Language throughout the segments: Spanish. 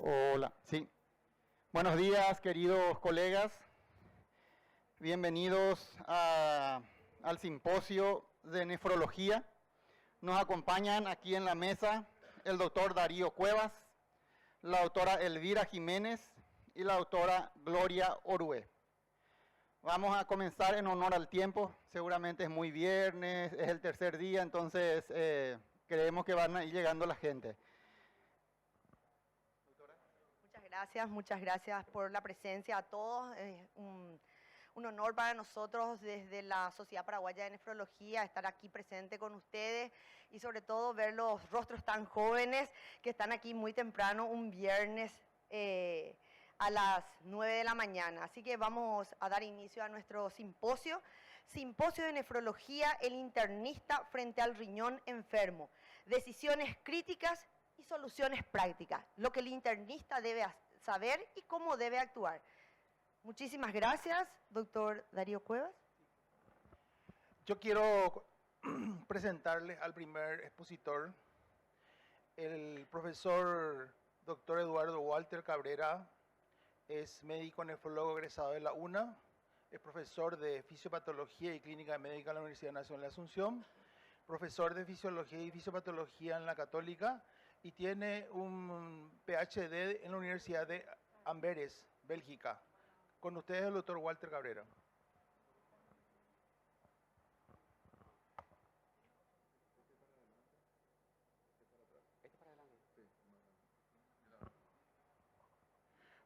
Hola, sí. Buenos días, queridos colegas. Bienvenidos al simposio de nefrología. Nos acompañan aquí en la mesa el doctor Darío Cuevas, la doctora Elvira Jiménez y la doctora Gloria Orue. Vamos a comenzar en honor al tiempo. Seguramente es muy viernes, es el tercer día, entonces creemos que van a ir llegando la gente. Muchas gracias por la presencia a todos. Es un honor para nosotros desde la Sociedad Paraguaya de Nefrología estar aquí presente con ustedes y sobre todo ver los rostros tan jóvenes que están aquí muy temprano un viernes a las 9 de la mañana. Así que vamos a dar inicio a nuestro simposio. Simposio de Nefrología, el internista frente al riñón enfermo. Decisiones críticas y soluciones prácticas, lo que el internista debe saber y cómo debe actuar. Muchísimas gracias, doctor Darío Cuevas. Yo quiero presentarles al primer expositor, el profesor doctor Eduardo Walter Cabrera. Es médico nefrólogo egresado de la UNA, es profesor de Fisiopatología y Clínica Médica en la Universidad Nacional de Asunción, profesor de Fisiología y Fisiopatología en la Católica y tiene un PhD en la Universidad de Amberes, Bélgica. Con ustedes el doctor Walter Cabrera.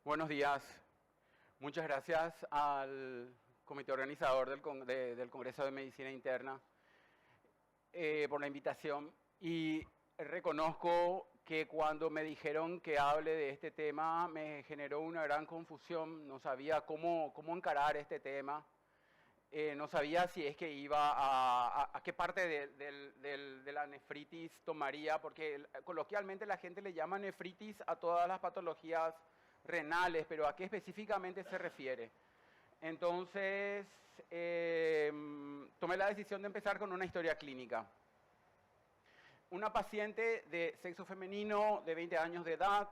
Buenos días. Muchas gracias al comité organizador del Congreso de Medicina Interna por la invitación. Y reconozco que cuando me dijeron que hable de este tema me generó una gran confusión. No sabía cómo encarar este tema. No sabía si es que iba a qué parte de la nefritis tomaría, porque coloquialmente la gente le llama nefritis a todas las patologías renales, pero ¿a qué específicamente se refiere? Entonces, tomé la decisión de empezar con una historia clínica. Una paciente de sexo femenino de 20 años de edad,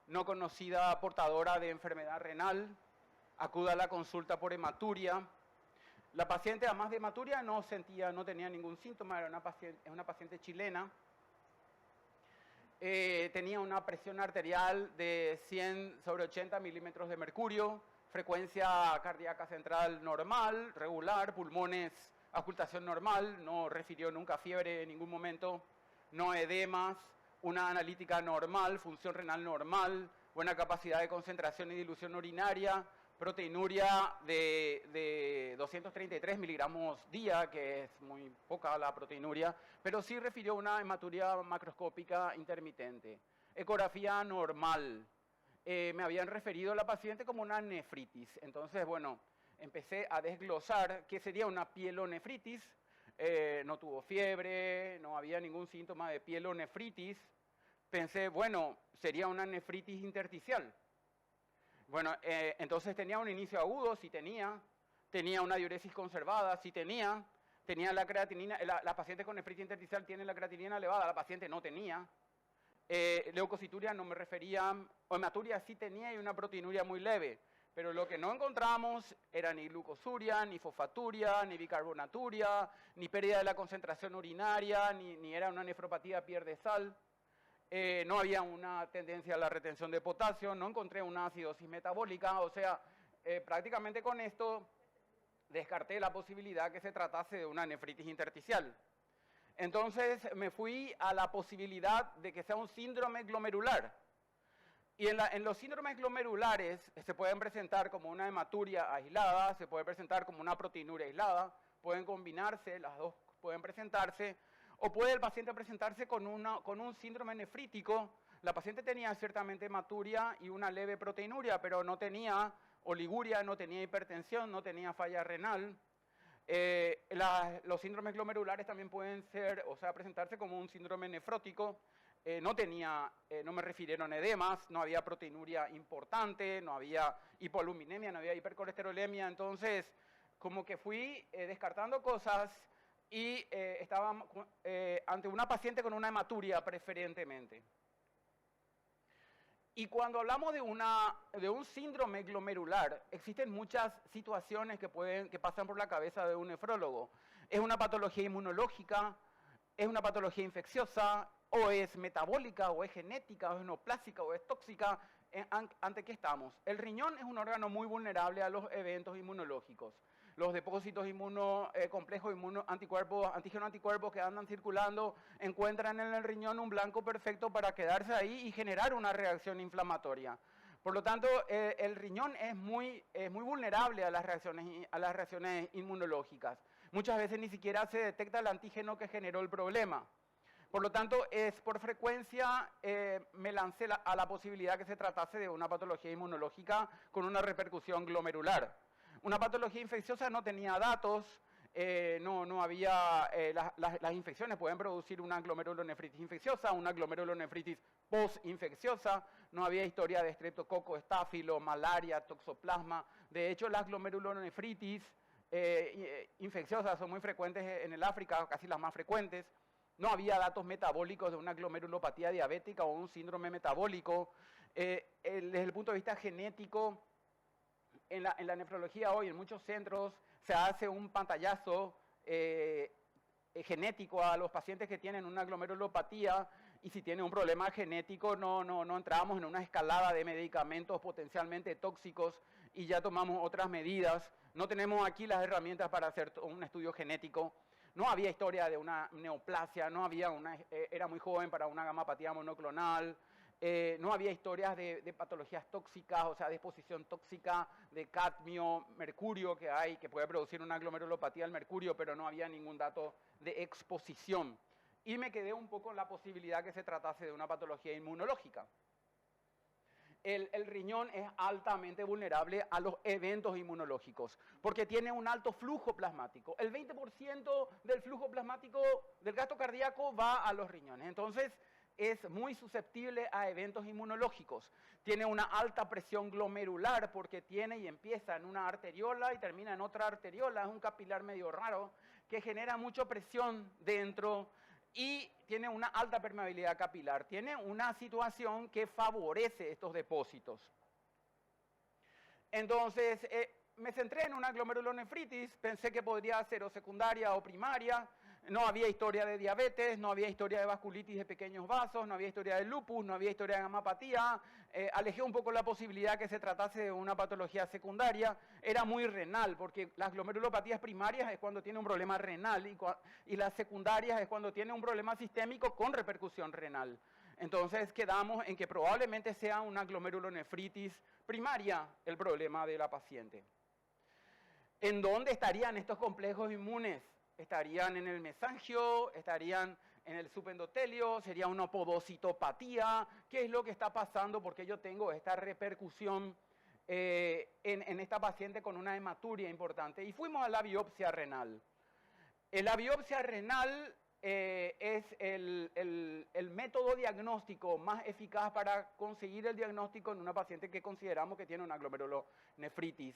no conocida, portadora de enfermedad renal, acude a la consulta por hematuria. La paciente, además de hematuria, no tenía ningún síntoma, es una paciente chilena. Tenía una presión arterial de 100/80 milímetros de mercurio, frecuencia cardíaca central normal, regular, pulmones, auscultación normal, no refirió nunca fiebre en ningún momento, no edemas, una analítica normal, función renal normal, buena capacidad de concentración y dilución urinaria, proteinuria de 233 miligramos día, que es muy poca la proteinuria, pero sí refirió una hematuria macroscópica intermitente. Ecografía normal. Me habían referido a la paciente como una nefritis. Entonces, bueno, empecé a desglosar qué sería una pielonefritis. No tuvo fiebre, no había ningún síntoma de pielonefritis. Pensé, bueno, sería una nefritis intersticial. Bueno, entonces tenía un inicio agudo, sí tenía una diuresis conservada, sí tenía la creatinina, la paciente con nefritis intersticial tiene la creatinina elevada, la paciente no tenía. Leucocituria no me refería, hematuria sí tenía y una proteinuria muy leve, pero lo que no encontramos era ni glucosuria, ni fosfaturia, ni bicarbonaturia, ni pérdida de la concentración urinaria, ni era una nefropatía pierde sal. No había una tendencia a la retención de potasio, no encontré una acidosis metabólica, o sea, prácticamente con esto descarté la posibilidad que se tratase de una nefritis intersticial. Entonces me fui a la posibilidad de que sea un síndrome glomerular. Y en los síndromes glomerulares se pueden presentar como una hematuria aislada, se puede presentar como una proteinuria aislada, pueden combinarse, las dos pueden presentarse, o puede el paciente presentarse con un síndrome nefrítico. La paciente tenía ciertamente hematuria y una leve proteinuria, pero no tenía oliguria, no tenía hipertensión, no tenía falla renal. Los síndromes glomerulares también pueden presentarse como un síndrome nefrótico. No me refirieron edemas, no había proteinuria importante, no había hipoaluminemia, no había hipercolesterolemia. Entonces, como que fui descartando cosas y estaba ante una paciente con una hematuria preferentemente. Y cuando hablamos de un síndrome glomerular, existen muchas situaciones que pasan por la cabeza de un nefrólogo. ¿Es una patología inmunológica? ¿Es una patología infecciosa? ¿O es metabólica? ¿O es genética? ¿O es neoplásica? ¿O es tóxica? ¿Ante qué estamos? El riñón es un órgano muy vulnerable a los eventos inmunológicos. Los depósitos complejos anticuerpos, antígeno-anticuerpos que andan circulando encuentran en el riñón un blanco perfecto para quedarse ahí y generar una reacción inflamatoria. Por lo tanto, el riñón es muy vulnerable a las reacciones inmunológicas. Muchas veces ni siquiera se detecta el antígeno que generó el problema. Por lo tanto, por frecuencia me lancé a la posibilidad que se tratase de una patología inmunológica con una repercusión glomerular. Una patología infecciosa no tenía datos, no había, las infecciones pueden producir una glomerulonefritis infecciosa, una glomerulonefritis post-infecciosa, no había historia de estreptococo, estáfilo, malaria, toxoplasma. De hecho, las glomerulonefritis infecciosas son muy frecuentes en el África, casi las más frecuentes. No había datos metabólicos de una glomerulopatía diabética o un síndrome metabólico. Desde el punto de vista genético, en la nefrología hoy, en muchos centros, se hace un pantallazo genético a los pacientes que tienen una glomerulopatía, y si tienen un problema genético no entramos en una escalada de medicamentos potencialmente tóxicos y ya tomamos otras medidas. No tenemos aquí las herramientas para hacer un estudio genético. No había historia de una neoplasia, era muy joven para una gamapatía monoclonal. No había historias de patologías tóxicas, o sea, de exposición tóxica de cadmio, mercurio que puede producir una glomerulopatía al mercurio, pero no había ningún dato de exposición. Y me quedé un poco en la posibilidad que se tratase de una patología inmunológica. El riñón es altamente vulnerable a los eventos inmunológicos porque tiene un alto flujo plasmático. El 20% del flujo plasmático del gasto cardíaco va a los riñones. Entonces, es muy susceptible a eventos inmunológicos. Tiene una alta presión glomerular porque tiene y empieza en una arteriola y termina en otra arteriola. Es un capilar medio raro que genera mucha presión dentro y tiene una alta permeabilidad capilar. Tiene una situación que favorece estos depósitos. Entonces, me centré en una glomerulonefritis, pensé que podría ser o secundaria o primaria. No había historia de diabetes, no había historia de vasculitis de pequeños vasos, no había historia de lupus, no había historia de gamapatía. Alejé un poco la posibilidad que se tratase de una patología secundaria. Era muy renal, porque las glomerulopatías primarias es cuando tiene un problema renal y las secundarias es cuando tiene un problema sistémico con repercusión renal. Entonces quedamos en que probablemente sea una glomerulonefritis primaria el problema de la paciente. ¿En dónde estarían estos complejos inmunes? Estarían en el mesangio, estarían en el subendotelio, sería una podocitopatía. ¿Qué es lo que está pasando? Porque yo tengo esta repercusión en esta paciente con una hematuria importante. Y fuimos a la biopsia renal. La biopsia renal es el método diagnóstico más eficaz para conseguir el diagnóstico en una paciente que consideramos que tiene una glomerulonefritis.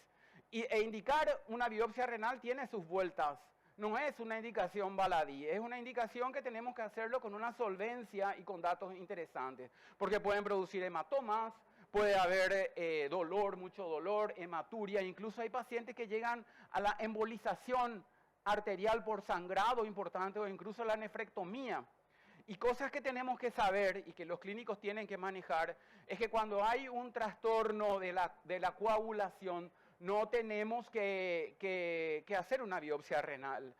E indicar una biopsia renal tiene sus vueltas. No es una indicación baladí, es una indicación que tenemos que hacerlo con una solvencia y con datos interesantes, porque pueden producir hematomas, puede haber dolor, mucho dolor, hematuria, incluso hay pacientes que llegan a la embolización arterial por sangrado importante o incluso la nefrectomía. Y cosas que tenemos que saber y que los clínicos tienen que manejar es que cuando hay un trastorno de la coagulación, no tenemos que hacer una biopsia renal.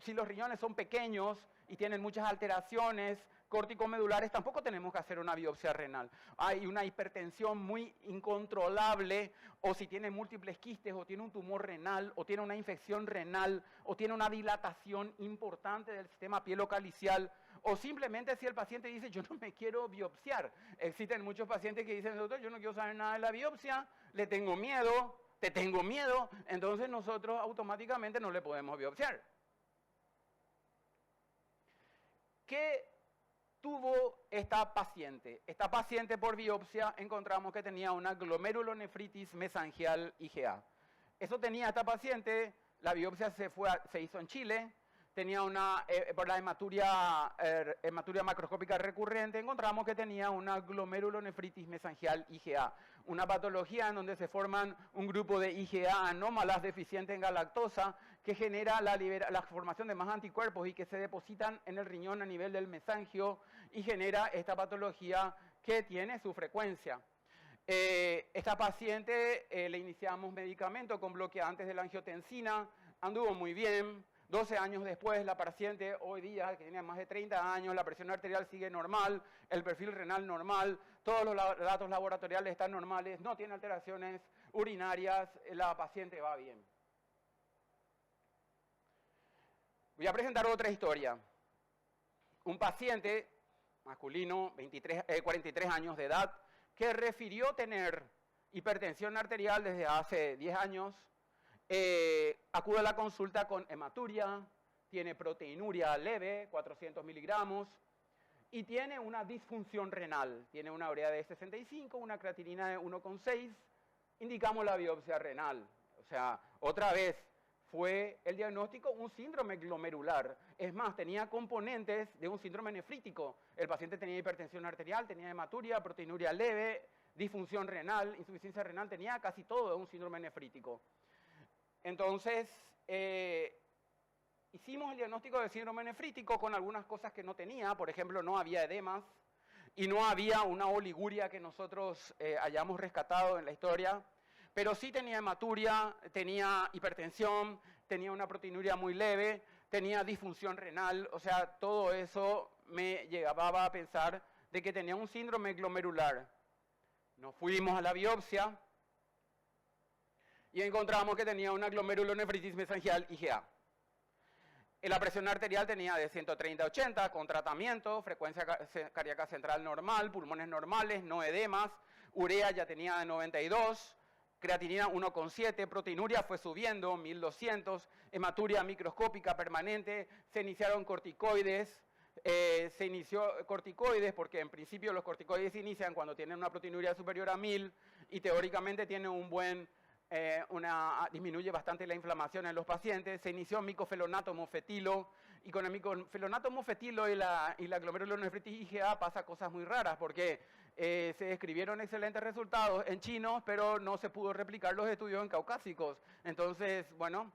Si los riñones son pequeños y tienen muchas alteraciones córtico-medulares, tampoco tenemos que hacer una biopsia renal. Hay una hipertensión muy incontrolable, o si tiene múltiples quistes, o tiene un tumor renal, o tiene una infección renal, o tiene una dilatación importante del sistema pielocalicial, o simplemente si el paciente dice, yo no me quiero biopsiar. Existen muchos pacientes que dicen, doctor, yo no quiero saber nada de la biopsia, le tengo miedo, te tengo miedo, entonces nosotros automáticamente no le podemos biopsiar. ¿Qué tuvo esta paciente? Esta paciente por biopsia encontramos que tenía una glomerulonefritis mesangial IgA. Eso tenía esta paciente, la biopsia se hizo en Chile, tenía por la hematuria macroscópica recurrente, encontramos que tenía una glomerulonefritis mesangial IgA, una patología en donde se forman un grupo de IgA anómalas deficientes en galactosa que genera la formación de más anticuerpos y que se depositan en el riñón a nivel del mesangio y genera esta patología que tiene su frecuencia. Esta paciente le iniciamos medicamento con bloqueantes de la angiotensina, anduvo muy bien. 12 años después, la paciente hoy día, que tiene más de 30 años, la presión arterial sigue normal, el perfil renal normal, todos los datos laboratoriales están normales, no tiene alteraciones urinarias, la paciente va bien. Voy a presentar otra historia. Un paciente masculino, 43 años de edad, que refirió tener hipertensión arterial desde hace 10 años, acude a la consulta con hematuria, tiene proteinuria leve, 400 miligramos, y tiene una disfunción renal. Tiene una urea de 65, una creatinina de 1,6, indicamos la biopsia renal. O sea, otra vez, fue el diagnóstico un síndrome glomerular. Es más, tenía componentes de un síndrome nefrítico. El paciente tenía hipertensión arterial, tenía hematuria, proteinuria leve, disfunción renal, insuficiencia renal, tenía casi todo de un síndrome nefrítico. Entonces, hicimos el diagnóstico de síndrome nefrítico con algunas cosas que no tenía. Por ejemplo, no había edemas y no había una oliguria que nosotros hayamos rescatado en la historia. Pero sí tenía hematuria, tenía hipertensión, tenía una proteinuria muy leve, tenía disfunción renal. O sea, todo eso me llevaba a pensar de que tenía un síndrome glomerular. Nos fuimos a la biopsia y encontramos que tenía una glomerulonefritis mesangial IgA. La presión arterial tenía de 130/80 con tratamiento, frecuencia cardíaca central normal, pulmones normales, no edemas, urea ya tenía de 92, creatinina 1,7, proteinuria fue subiendo, 1200, hematuria microscópica permanente, se iniciaron corticoides, porque en principio los corticoides se inician cuando tienen una proteinuria superior a 1000 y teóricamente tienen un buen disminuye bastante la inflamación en los pacientes. Se inició micofelonato mofetilo y con el micofelonato mofetilo y la glomerulonefritis IgA pasa cosas muy raras porque se describieron excelentes resultados en chinos, pero no se pudo replicar los estudios en caucásicos. Entonces, bueno,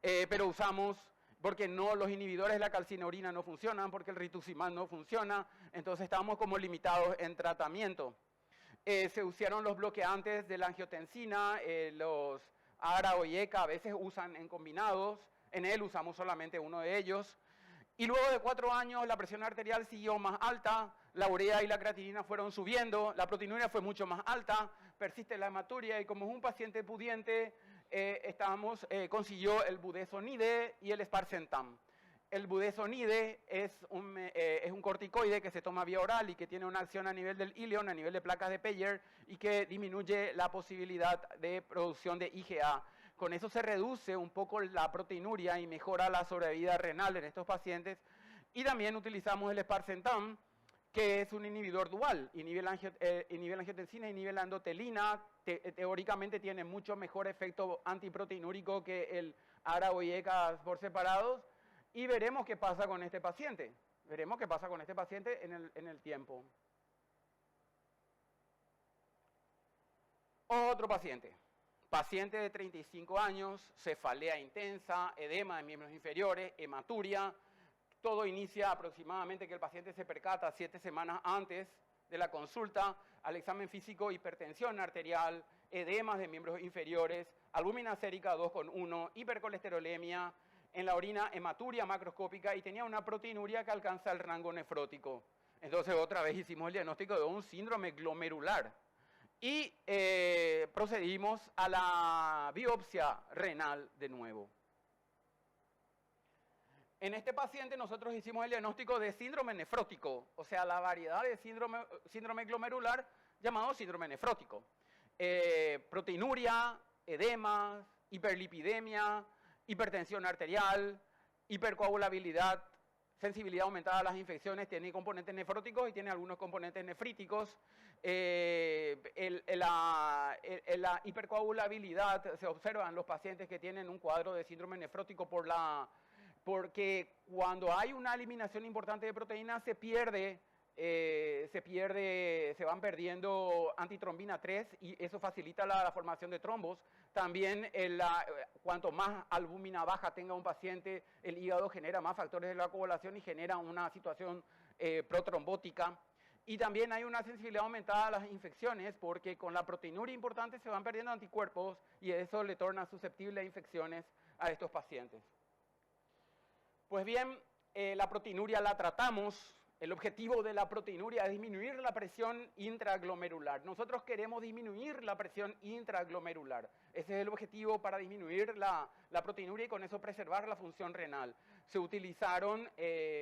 pero usamos, porque los inhibidores de la calcineurina no funcionan, porque el rituximab no funciona, entonces estábamos como limitados en tratamiento. Se usaron los bloqueantes de la angiotensina, los ARA o IECA a veces usan en combinados, en él usamos solamente uno de ellos. Y luego de 4 años la presión arterial siguió más alta, la urea y la creatinina fueron subiendo, la proteinuria fue mucho más alta, persiste la hematuria y como es un paciente pudiente, consiguió el budesonide y el sparsentan. El budesonide es un corticoide que se toma vía oral y que tiene una acción a nivel del ilion, a nivel de placas de Peyer y que disminuye la posibilidad de producción de IgA. Con eso se reduce un poco la proteinuria y mejora la sobrevida renal en estos pacientes. Y también utilizamos el sparsentan, que es un inhibidor dual, inhibe la angiotensina, inhibe la endotelina, teóricamente tiene mucho mejor efecto antiproteinúrico que el ARA o IECA por separados. Y veremos qué pasa con este paciente. Veremos qué pasa con este paciente en el tiempo. Otro paciente. Paciente de 35 años, cefalea intensa, edema de miembros inferiores, hematuria. Todo inicia aproximadamente que el paciente se percata 7 semanas antes de la consulta, al examen físico, hipertensión arterial, edemas de miembros inferiores, albúmina sérica 2,1, hipercolesterolemia, en la orina hematuria macroscópica y tenía una proteinuria que alcanza el rango nefrótico. Entonces otra vez hicimos el diagnóstico de un síndrome glomerular y procedimos a la biopsia renal de nuevo. En este paciente nosotros hicimos el diagnóstico de síndrome nefrótico, o sea, la variedad de síndrome glomerular llamado síndrome nefrótico. Proteinuria, edemas, hiperlipidemia, hipertensión arterial, hipercoagulabilidad, sensibilidad aumentada a las infecciones, tiene componentes nefróticos y tiene algunos componentes nefríticos. La hipercoagulabilidad se observa en los pacientes que tienen un cuadro de síndrome nefrótico por porque cuando hay una eliminación importante de proteínas se van perdiendo antitrombina 3 y eso facilita la formación de trombos. También cuanto más albúmina baja tenga un paciente, el hígado genera más factores de la coagulación y genera una situación protrombótica. Y también hay una sensibilidad aumentada a las infecciones porque con la proteinuria importante se van perdiendo anticuerpos y eso le torna susceptible a infecciones a estos pacientes. Pues bien, la proteinuria la tratamos. El objetivo de la proteinuria es disminuir la presión intraglomerular. Nosotros queremos disminuir la presión intraglomerular. Ese es el objetivo para disminuir la proteinuria y con eso preservar la función renal. Se utilizaron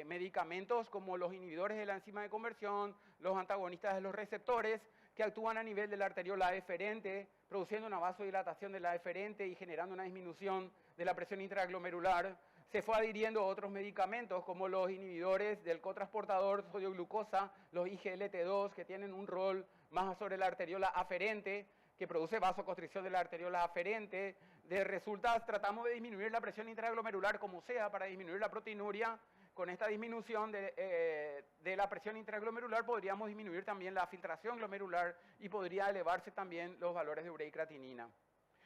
medicamentos como los inhibidores de la enzima de conversión, los antagonistas de los receptores, que actúan a nivel de la arteriola eferente, produciendo una vasodilatación de la eferente y generando una disminución de la presión intraglomerular. Se fue adhiriendo a otros medicamentos como los inhibidores del cotransportador sodio-glucosa, los IGLT2, que tienen un rol más sobre la arteriola aferente, que produce vasoconstricción de la arteriola aferente. De resultas, tratamos de disminuir la presión intraglomerular como sea para disminuir la proteinuria. Con esta disminución de la presión intraglomerular podríamos disminuir también la filtración glomerular y podría elevarse también los valores de urea y creatinina.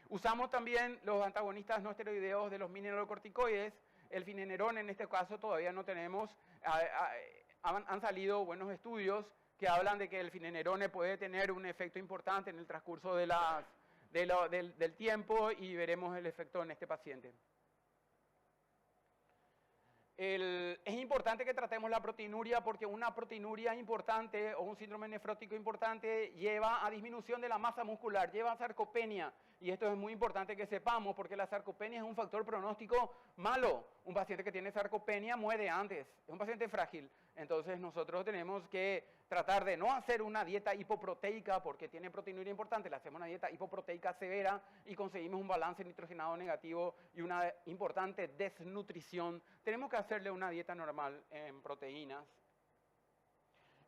Usamos también los antagonistas no esteroideos de los mineralocorticoides. El finenerón en este caso todavía no tenemos. Han salido buenos estudios que hablan de que el finenerone puede tener un efecto importante en el transcurso del tiempo y veremos el efecto en este paciente. Es importante que tratemos la proteinuria porque una proteinuria importante o un síndrome nefrótico importante lleva a disminución de la masa muscular, lleva a sarcopenia. Y esto es muy importante que sepamos porque la sarcopenia es un factor pronóstico malo. Un paciente que tiene sarcopenia muere antes, es un paciente frágil. Entonces nosotros tenemos que tratar de no hacer una dieta hipoproteica porque tiene proteinuria importante, le hacemos una dieta hipoproteica severa y conseguimos un balance nitrogenado negativo y una importante desnutrición. Tenemos que hacerle una dieta normal en proteínas.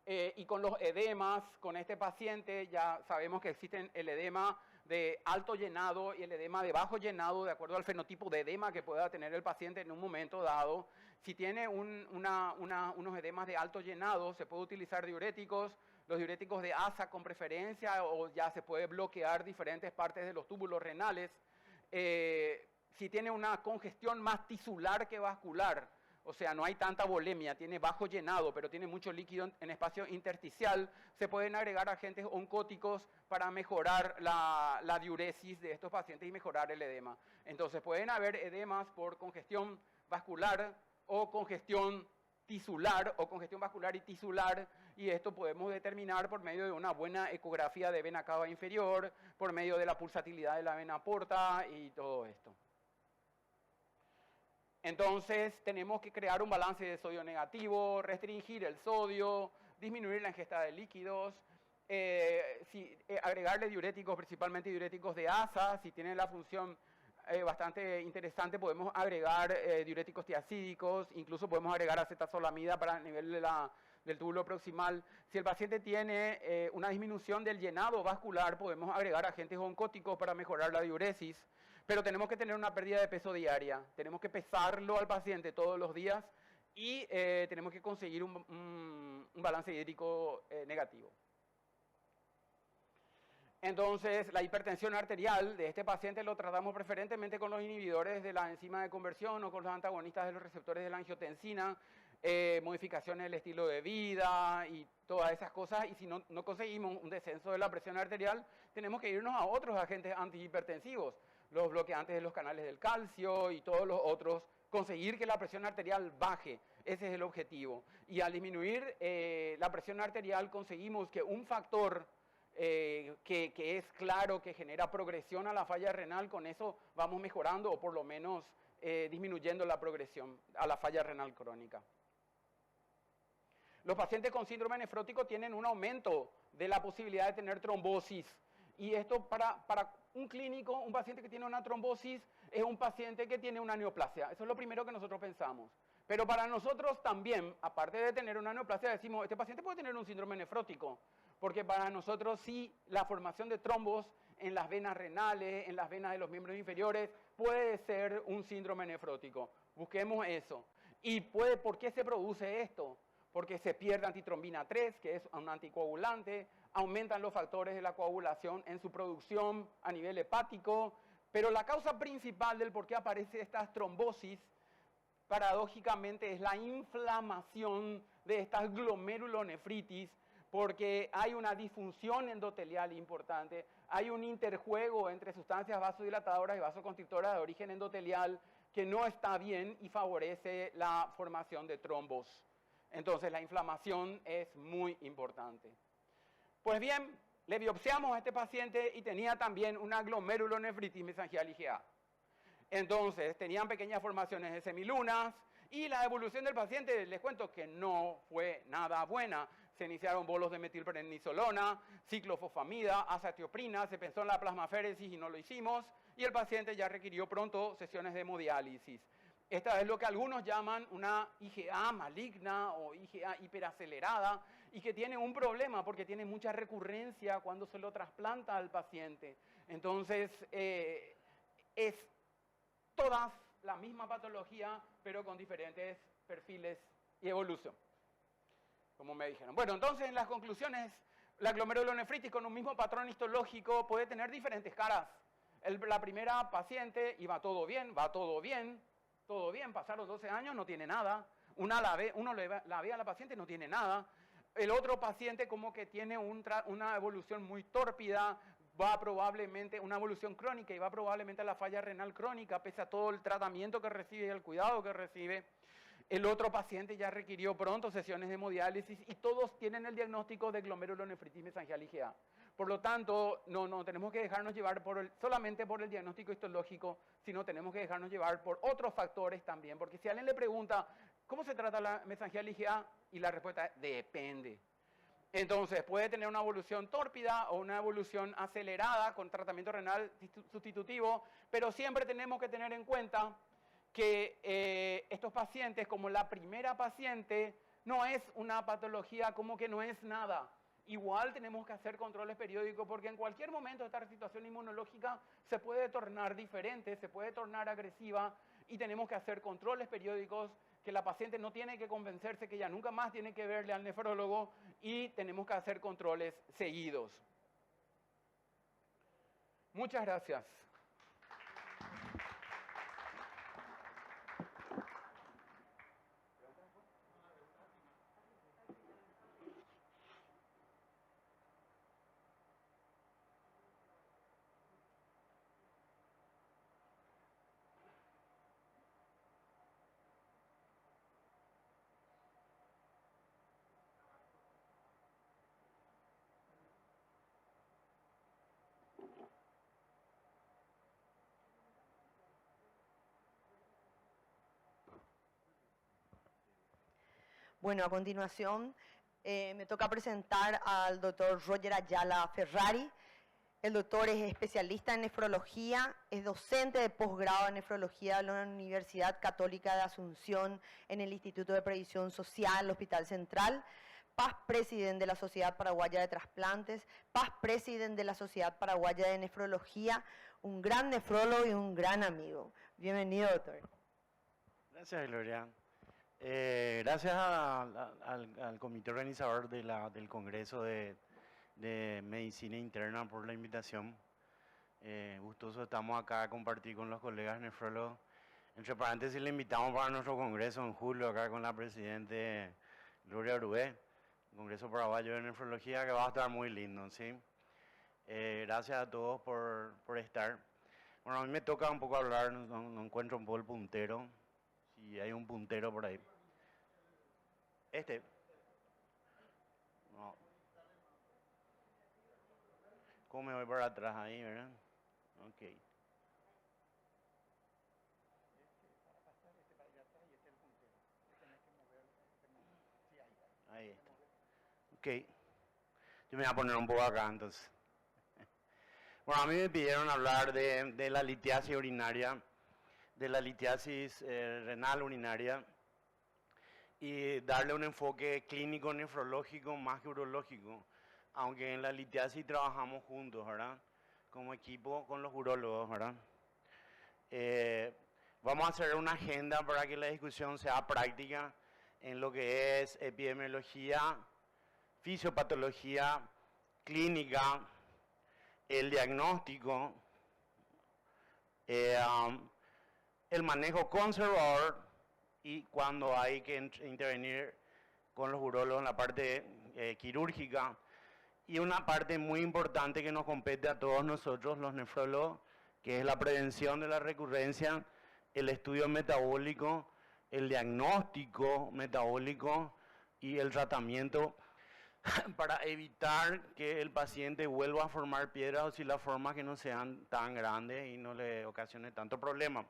Y con los edemas, con este paciente ya sabemos que existen el edema de alto llenado y el edema de bajo llenado, de acuerdo al fenotipo de edema que pueda tener el paciente en un momento dado. Si tiene unos edemas de alto llenado, se puede utilizar diuréticos, los diuréticos de ASA con preferencia, o ya se puede bloquear diferentes partes de los túbulos renales. Si tiene una congestión más tisular que vascular, o sea, no hay tanta volemia, tiene bajo llenado, pero tiene mucho líquido en espacio intersticial, se pueden agregar agentes oncóticos para mejorar la diuresis de estos pacientes y mejorar el edema. Entonces, pueden haber edemas por congestión vascular o congestión tisular o congestión vascular y tisular, y esto podemos determinar por medio de una buena ecografía de vena cava inferior, por medio de la pulsatilidad de la vena porta y todo esto. Entonces, tenemos que crear un balance de sodio negativo, restringir el sodio, disminuir la ingesta de líquidos, agregarle diuréticos, principalmente diuréticos de ASA. Si tienen la función bastante interesante, podemos agregar diuréticos tiacídicos, incluso podemos agregar acetazolamida para el nivel del túbulo proximal. Si el paciente tiene una disminución del llenado vascular, podemos agregar agentes oncóticos para mejorar la diuresis. Pero tenemos que tener una pérdida de peso diaria, tenemos que pesarlo al paciente todos los días y tenemos que conseguir un balance hídrico negativo. Entonces, la hipertensión arterial de este paciente lo tratamos preferentemente con los inhibidores de la enzima de conversión o con los antagonistas de los receptores de la angiotensina, modificaciones del estilo de vida y todas esas cosas. Y si no conseguimos un descenso de la presión arterial, tenemos que irnos a otros agentes antihipertensivos, los bloqueantes de los canales del calcio y todos los otros, conseguir que la presión arterial baje. Ese es el objetivo. Y al disminuir la presión arterial conseguimos que un factor que es claro que genera progresión a la falla renal, con eso vamos mejorando o por lo menos disminuyendo la progresión a la falla renal crónica. Los pacientes con síndrome nefrótico tienen un aumento de la posibilidad de tener trombosis. Y esto para un clínico, un paciente que tiene una trombosis, es un paciente que tiene una neoplasia. Eso es lo primero que nosotros pensamos. Pero para nosotros también, aparte de tener una neoplasia, decimos, este paciente puede tener un síndrome nefrótico. porque para nosotros sí la formación de trombos en las venas renales, en las venas de los miembros inferiores, puede ser un síndrome nefrótico. Busquemos eso. ¿Y por qué se produce esto? Porque se pierde antitrombina 3, que es un anticoagulante, aumentan los factores de la coagulación en su producción a nivel hepático, pero la causa principal del por qué aparece estas trombosis, paradójicamente, es la inflamación de estas glomerulonefritis, porque hay una disfunción endotelial importante, hay un interjuego entre sustancias vasodilatadoras y vasoconstrictoras de origen endotelial que no está bien y favorece la formación de trombos. Entonces la inflamación es muy importante. Pues bien, le biopsiamos a este paciente y tenía también una glomerulonefritis mesangial IgA. Entonces tenían pequeñas formaciones de semilunas y la evolución del paciente, les cuento que no fue nada buena. Se iniciaron bolos de metilprednisolona, ciclofosfamida, azatioprina, se pensó en la plasmaféresis y no lo hicimos, y el paciente ya requirió pronto sesiones de hemodiálisis. Esta es lo que algunos llaman una IgA maligna o IgA hiperacelerada y que tiene un problema porque tiene mucha recurrencia cuando se lo trasplanta al paciente. Entonces, es todas la misma patología, pero con diferentes perfiles y evolución, como me dijeron. Bueno, entonces en las conclusiones, la glomerulonefritis con un mismo patrón histológico puede tener diferentes caras. La primera paciente iba todo bien, pasaron 12 años, no tiene nada. Uno la ve a la paciente, no tiene nada. El otro paciente como que tiene una evolución muy tórpida, va probablemente, una evolución crónica y va probablemente a la falla renal crónica, pese a todo el tratamiento que recibe y el cuidado que recibe. El otro paciente ya requirió pronto sesiones de hemodiálisis y todos tienen el diagnóstico de glomerulonefritis mesangial IgA. Por lo tanto, no tenemos que dejarnos llevar solamente por el diagnóstico histológico, sino tenemos que dejarnos llevar por otros factores también. Porque si alguien le pregunta, ¿cómo se trata la mesangial IgA? Y la respuesta es, depende. Entonces, puede tener una evolución tórpida o una evolución acelerada con tratamiento renal sustitutivo, pero siempre tenemos que tener en cuenta que estos pacientes, como la primera paciente, no es una patología como que no es nada. Igual tenemos que hacer controles periódicos porque en cualquier momento esta situación inmunológica se puede tornar diferente, se puede tornar agresiva y tenemos que hacer controles periódicos que la paciente no tiene que convencerse que ya nunca más tiene que verle al nefrólogo y tenemos que hacer controles seguidos. Muchas gracias. Bueno, a continuación me toca presentar al doctor Roger Ayala Ferrari. El doctor es especialista en nefrología, es docente de posgrado en nefrología de la Universidad Católica de Asunción en el Instituto de Previsión Social, Hospital Central, past presidente de la Sociedad Paraguaya de Trasplantes, past presidente de la Sociedad Paraguaya de Nefrología, un gran nefrólogo y un gran amigo. Bienvenido, doctor. Gracias, Gloria. Gracias al comité organizador del Congreso de Medicina Interna por la invitación. Gustoso estamos acá a compartir con los colegas nefrólogos. Entre paréntesis, le invitamos para nuestro congreso en julio acá con la presidente Gloria Orué, Congreso Paraguayo de Nefrología, que va a estar muy lindo, ¿sí? Gracias a todos por estar. Bueno, a mí me toca un poco hablar, no encuentro un poco el puntero, si hay un puntero por ahí. No. ¿Cómo me voy para atrás ahí, verdad? Ok. Ahí está. Ok. Yo me voy a poner un poco acá entonces. Bueno, a mí me pidieron hablar de la litiasis urinaria, de la litiasis renal urinaria y darle un enfoque clínico nefrológico más que urológico, aunque en la litiasis trabajamos juntos, ¿verdad? Como equipo con los urólogos, ¿verdad? Vamos a hacer una agenda para que la discusión sea práctica en lo que es epidemiología, fisiopatología, clínica, el diagnóstico, el manejo conservador y cuando hay que intervenir con los urólogos en la parte quirúrgica. Y una parte muy importante que nos compete a todos nosotros, los nefrólogos, que es la prevención de la recurrencia, el estudio metabólico, el diagnóstico metabólico y el tratamiento para evitar que el paciente vuelva a formar piedras o si las forma que no sean tan grandes y no le ocasione tanto problema.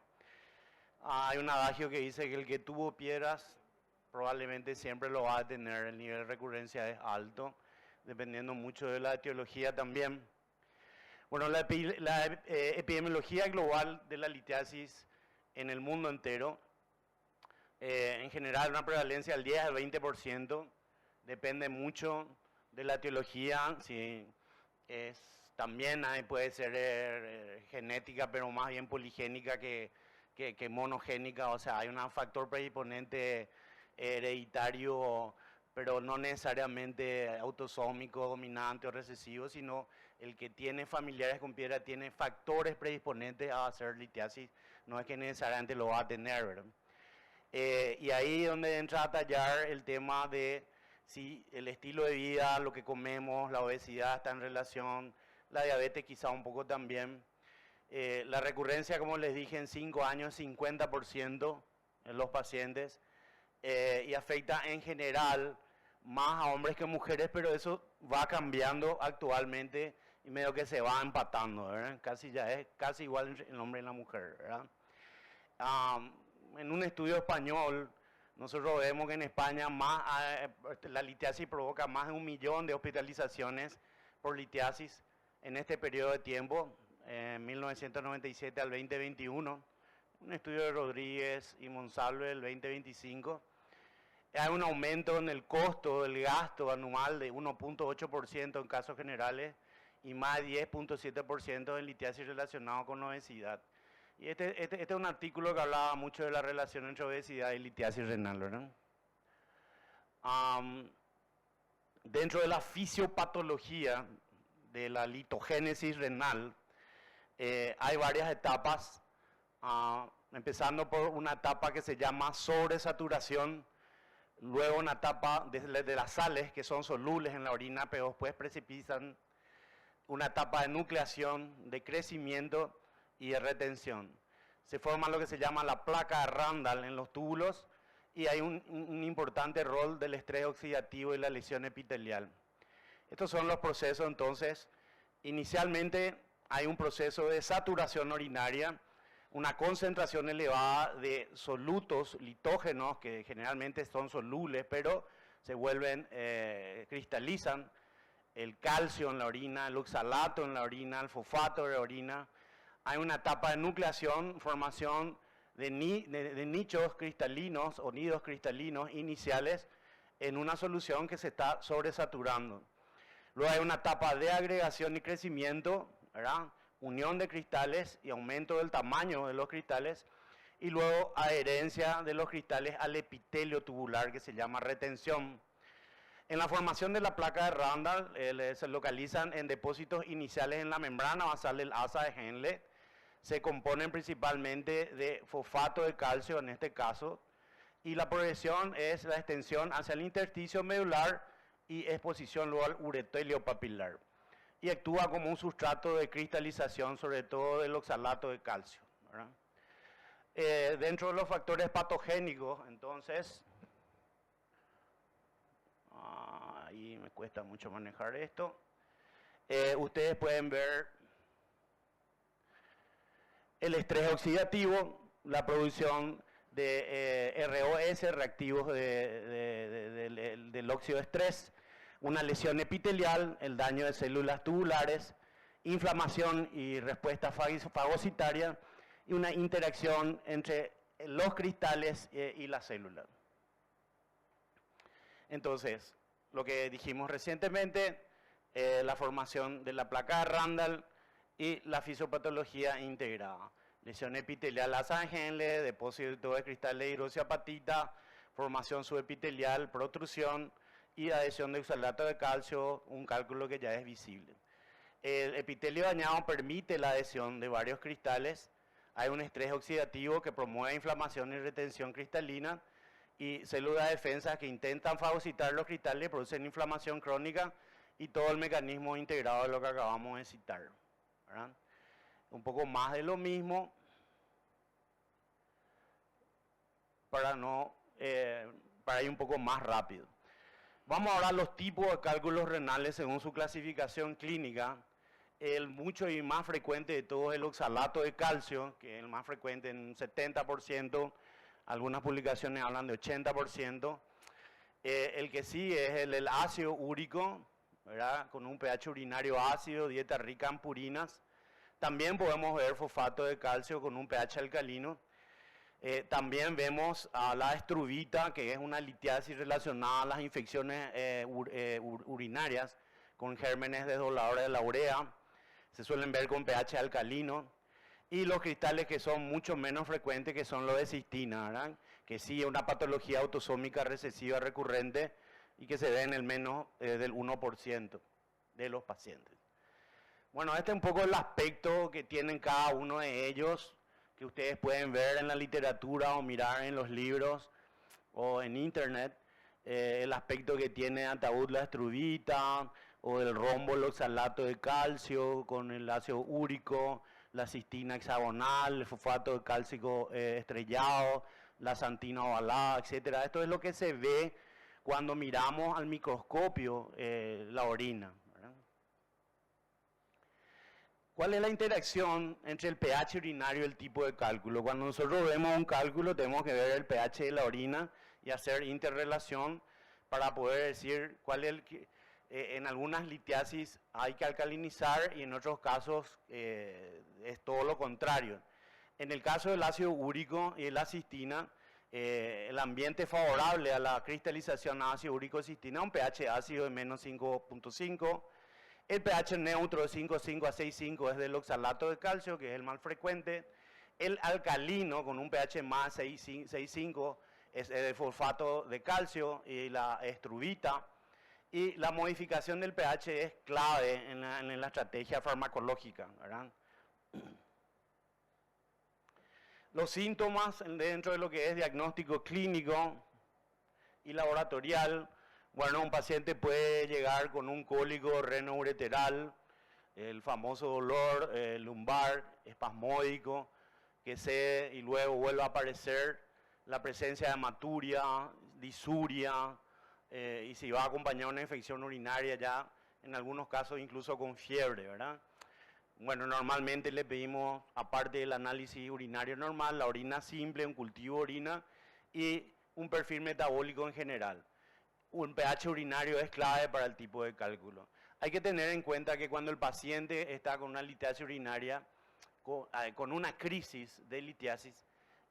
Hay un adagio que dice que el que tuvo piedras probablemente siempre lo va a tener, el nivel de recurrencia es alto, dependiendo mucho de la etiología también. Bueno, la epidemiología global de la litiasis en el mundo entero, en general una prevalencia del 10 al 20%, depende mucho de la etiología, si también puede ser genética, pero más bien poligénica que monogénica, o sea, hay un factor predisponente hereditario, pero no necesariamente autosómico, dominante o recesivo, sino el que tiene familiares con piedra tiene factores predisponentes a hacer litiasis, no es que necesariamente lo va a tener, ¿verdad? Y ahí es donde entra a tallar el tema de si el estilo de vida, lo que comemos, la obesidad está en relación, la diabetes quizá un poco también. La recurrencia, como les dije, en 5 años, 50% en los pacientes, y afecta en general más a hombres que mujeres, pero eso va cambiando actualmente y medio que se va empatando, ¿verdad? Ya es casi igual entre el hombre y la mujer, ¿verdad? En un estudio español, nosotros vemos que en España la litiasis provoca más de 1 millón de hospitalizaciones por litiasis en este periodo de tiempo, 1997 al 2021. Un estudio de Rodríguez y Monsalve del 2025. Hay un aumento en el costo del gasto anual de 1.8% en casos generales y más de 10.7% en litiasis relacionado con obesidad. Y este es un artículo que hablaba mucho de la relación entre obesidad y litiasis renal, ¿verdad? Dentro de la fisiopatología de la litogénesis renal, hay varias etapas, empezando por una etapa que se llama sobresaturación, luego una etapa de las sales que son solubles en la orina, pero después precipitan, una etapa de nucleación, de crecimiento y de retención. Se forma lo que se llama la placa de Randall en los túbulos y hay un importante rol del estrés oxidativo y la lesión epitelial. Estos son los procesos, entonces, inicialmente hay un proceso de saturación urinaria, una concentración elevada de solutos litógenos que generalmente son solubles, pero se vuelven, cristalizan, el calcio en la orina, el oxalato en la orina, el fosfato de la orina. Hay una etapa de nucleación, formación de nichos cristalinos o nidos cristalinos iniciales en una solución que se está sobresaturando. Luego hay una etapa de agregación y crecimiento, ¿verdad? Unión de cristales y aumento del tamaño de los cristales, y luego adherencia de los cristales al epitelio tubular, que se llama retención. En la formación de la placa de Randall se localizan en depósitos iniciales en la membrana basal del asa de Henle. Se componen principalmente de fosfato de calcio en este caso, y la progresión es la extensión hacia el intersticio medular y exposición luego al uretelio papilar. Y actúa como un sustrato de cristalización, sobre todo del oxalato de calcio, ¿verdad? Dentro de los factores patogénicos, entonces, ahí me cuesta mucho manejar esto, ustedes pueden ver el estrés oxidativo, la producción de ROS, reactivos del óxido de estrés, una lesión epitelial, el daño de células tubulares, inflamación y respuesta fagocitaria, y una interacción entre los cristales y la célula. Entonces, lo que dijimos recientemente, la formación de la placa de Randall y la fisiopatología integrada. Lesión epitelial asangenle, depósito de cristales de hidroxiapatita, formación subepitelial, protrusión y adhesión de oxalato de calcio, un cálculo que ya es visible. El epitelio dañado permite la adhesión de varios cristales. Hay un estrés oxidativo que promueve inflamación y retención cristalina y células de defensa que intentan fagocitar los cristales, producen inflamación crónica y todo el mecanismo integrado de lo que acabamos de citar, ¿verdad? Un poco más de lo mismo para ir un poco más rápido. Vamos ahora a los tipos de cálculos renales según su clasificación clínica. El mucho y más frecuente de todos es el oxalato de calcio, que es el más frecuente en un 70%, algunas publicaciones hablan de 80%. El que sí es el ácido úrico, ¿verdad? Con un pH urinario ácido, dieta rica en purinas. También podemos ver fosfato de calcio con un pH alcalino. También vemos a la estruvita, que es una litiasis relacionada a las infecciones urinarias con gérmenes desdobladores de la urea. Se suelen ver con pH alcalino. Y los cristales que son mucho menos frecuentes, que son los de cistina, ¿verdad? Que sí es una patología autosómica recesiva recurrente y que se ve en el menos del 1% de los pacientes. Bueno, este es un poco el aspecto que tienen cada uno de ellos, que ustedes pueden ver en la literatura o mirar en los libros o en internet. El aspecto que tiene ataúd la estruvita, o el rombo el oxalato de calcio con el ácido úrico, la cistina hexagonal, el fosfato de cálcico estrellado, la santina ovalada, etc. Esto es lo que se ve cuando miramos al microscopio la orina, ¿verdad? ¿Cuál es la interacción entre el pH urinario y el tipo de cálculo? Cuando nosotros vemos un cálculo tenemos que ver el pH de la orina y hacer interrelación para poder decir cuál es el... en algunas litiasis hay que alcalinizar y en otros casos es todo lo contrario. En el caso del ácido úrico y la cistina, el ambiente favorable a la cristalización de ácido úrico y cistina, un pH ácido de menos 5.5. El pH neutro de 5.5 a 6.5 es del oxalato de calcio, que es el más frecuente. El alcalino con un pH más 6.5 es el fosfato de calcio y la estruvita. Y la modificación del pH es clave en la estrategia farmacológica, ¿verdad? Los síntomas dentro de lo que es diagnóstico clínico y laboratorial, bueno, un paciente puede llegar con un cólico renoureteral, el famoso dolor lumbar, espasmódico, que cede y luego vuelve a aparecer, la presencia de hematuria, disuria, y si va acompañado de una infección urinaria ya, en algunos casos incluso con fiebre, ¿verdad? Bueno, normalmente le pedimos, aparte del análisis urinario normal, la orina simple, un cultivo de orina y un perfil metabólico en general. Un pH urinario es clave para el tipo de cálculo. Hay que tener en cuenta que cuando el paciente está con una litiasis urinaria, con una crisis de litiasis,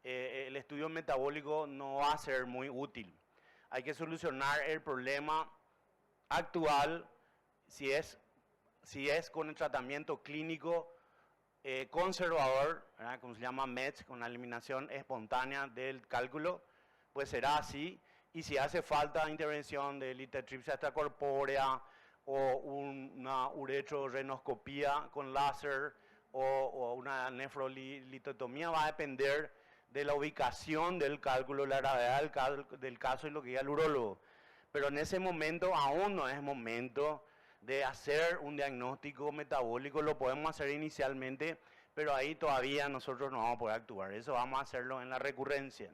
el estudio metabólico no va a ser muy útil. Hay que solucionar el problema actual si es con el tratamiento clínico conservador, ¿verdad? Como se llama METS, con la eliminación espontánea del cálculo, pues será así. Y si hace falta intervención de litotripsia extracorpórea o una uretrorenoscopía con láser o una nefrolitotomía, va a depender de la ubicación del cálculo, la gravedad del caso y lo que diga el urólogo. Pero en ese momento aún no es momento de hacer un diagnóstico metabólico, lo podemos hacer inicialmente, pero ahí todavía nosotros no vamos a poder actuar, eso vamos a hacerlo en la recurrencia.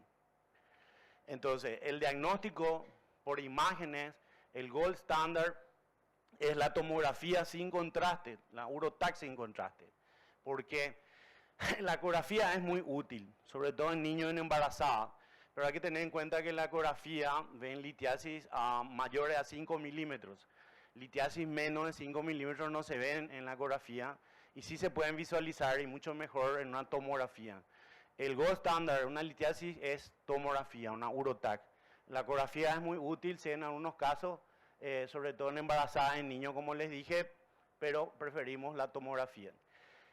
Entonces, el diagnóstico por imágenes, el gold standard, es la tomografía sin contraste, la Urotac sin contraste, porque la ecografía es muy útil, sobre todo en niños y en embarazadas, pero hay que tener en cuenta que la ecografía ven litiasis mayores a 5 milímetros. Litiasis menos de 5 milímetros no se ven en la ecografía y sí se pueden visualizar y mucho mejor en una tomografía. El gold standard, una litiasis es tomografía, una Urotac. La ecografía es muy útil si en algunos casos sobre todo en embarazadas, en niños, como les dije, pero preferimos la tomografía.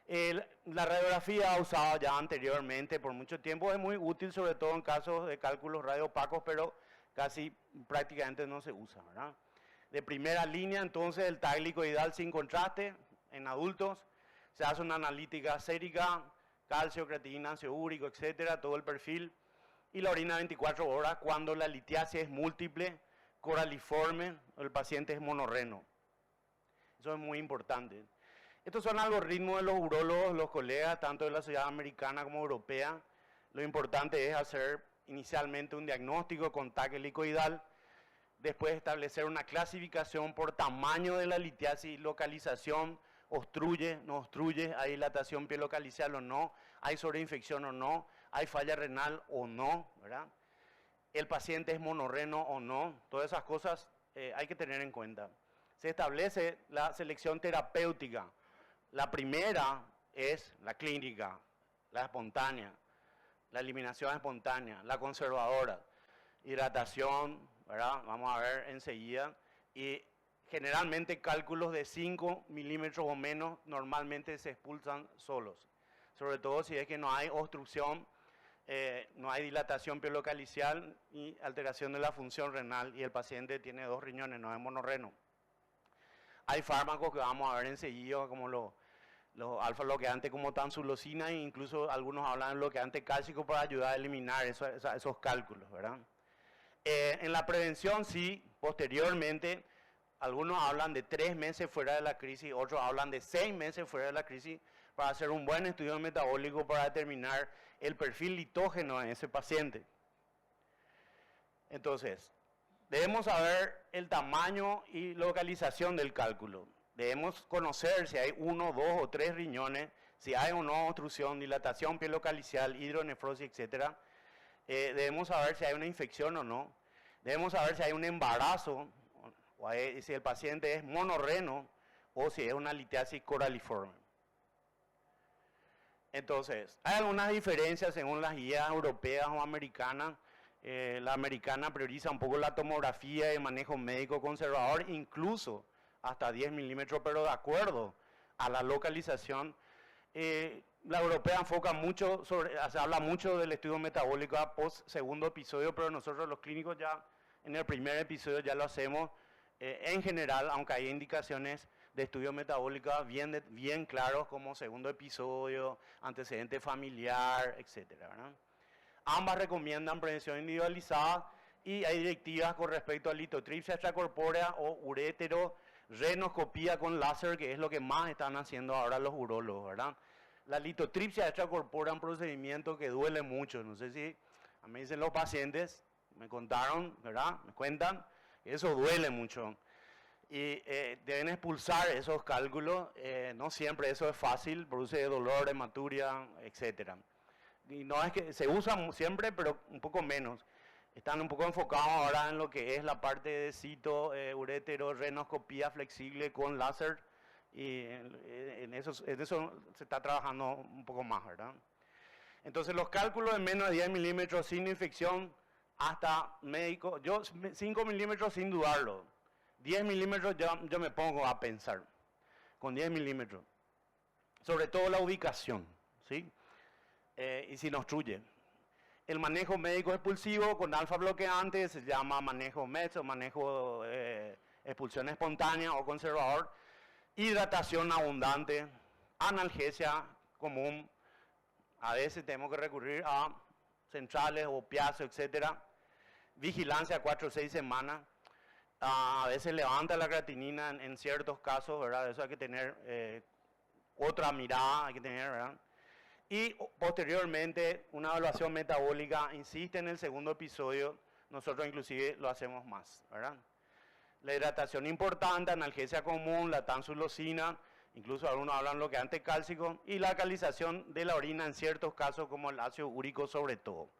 La radiografía usada ya anteriormente por mucho tiempo es muy útil, sobre todo en casos de cálculos radiopacos, pero casi prácticamente no se usa, ¿verdad? De primera línea, entonces, el TAC helicoidal sin contraste en adultos, se hace una analítica sérica, calcio, creatinina, ácido úrico, etcétera, todo el perfil, y la orina 24 horas cuando la litiasis es múltiple, coraliforme, el paciente es monorreno. Eso es muy importante. Estos son algoritmos de los urólogos, los colegas, tanto de la sociedad americana como europea. Lo importante es hacer inicialmente un diagnóstico con TAC helicoidal, después establecer una clasificación por tamaño de la litiasis, localización, obstruye, no obstruye, hay dilatación pielocalicial o no, hay sobreinfección o no, hay falla renal o no, ¿verdad? El paciente es monorreno o no, todas esas cosas hay que tener en cuenta. Se establece la selección terapéutica. La primera es la clínica, la espontánea, la eliminación espontánea, la conservadora, hidratación, ¿verdad? Vamos a ver enseguida. Y generalmente cálculos de 5 milímetros o menos normalmente se expulsan solos. Sobre todo si es que no hay obstrucción, no hay dilatación pielocalicial y alteración de la función renal y el paciente tiene 2 riñones, no es monorreno. Hay fármacos que vamos a ver enseguida como los alfa bloqueantes como tamsulosina e incluso algunos hablan de bloqueante cálcico para ayudar a eliminar esos cálculos, ¿verdad? En la prevención sí, posteriormente, algunos hablan de 3 meses fuera de la crisis, otros hablan de 6 meses fuera de la crisis para hacer un buen estudio metabólico para determinar el perfil litógeno en ese paciente. Entonces, debemos saber el tamaño y localización del cálculo. Debemos conocer si hay 1, 2 o 3 riñones, si hay o no obstrucción, dilatación pielocalicial, hidronefrosis, etc. Debemos saber si hay una infección o no. Debemos saber si hay un embarazo, o si el paciente es monorreno o si es una litiasis coraliforme. Entonces, hay algunas diferencias según las guías europeas o americanas. La americana prioriza un poco la tomografía y el manejo médico conservador, incluso hasta 10 milímetros, pero de acuerdo a la localización. La europea enfoca mucho, se habla mucho del estudio metabólico a post segundo episodio, pero nosotros los clínicos ya en el primer episodio ya lo hacemos en general, aunque hay indicaciones de estudio metabólico bien claros como segundo episodio, antecedente familiar, etcétera, ¿verdad? Ambas recomiendan prevención individualizada y hay directivas con respecto a litotripsia extracorpórea o urétero, renoscopía con láser, que es lo que más están haciendo ahora los urólogos, ¿verdad? La litotripsia extracorpórea es un procedimiento que duele mucho. No sé si a mí dicen los pacientes, me contaron, ¿verdad? Me cuentan, que eso duele mucho. Y deben expulsar esos cálculos, no siempre eso es fácil, produce dolor, hematuria, etcétera. Y no es que se usa siempre, pero un poco menos. Están un poco enfocados ahora en lo que es la parte de cito, urétero, renoscopía flexible con láser, y en eso se está trabajando un poco más, ¿verdad? Entonces los cálculos de menos de 10 milímetros sin infección hasta médico, 5 milímetros sin dudarlo, 10 milímetros yo me pongo a pensar, con 10 milímetros, sobre todo la ubicación, ¿sí? Y si no obstruye. El manejo médico expulsivo con alfa bloqueante se llama manejo METS o manejo expulsión espontánea o conservador. Hidratación abundante, analgesia común. A veces tenemos que recurrir a centrales, opiáceos, etcétera. Vigilancia 4 o 6 semanas. A veces levanta la creatinina en ciertos casos, ¿verdad? Eso hay que tener otra mirada, hay que tener, ¿verdad? Y posteriormente una evaluación metabólica, insiste en el segundo episodio, nosotros inclusive lo hacemos más, ¿verdad? La hidratación importante, analgesia común, la tamsulosina, incluso algunos hablan bloqueante cálcico, y la alcalización de la orina en ciertos casos como el ácido úrico sobre todo.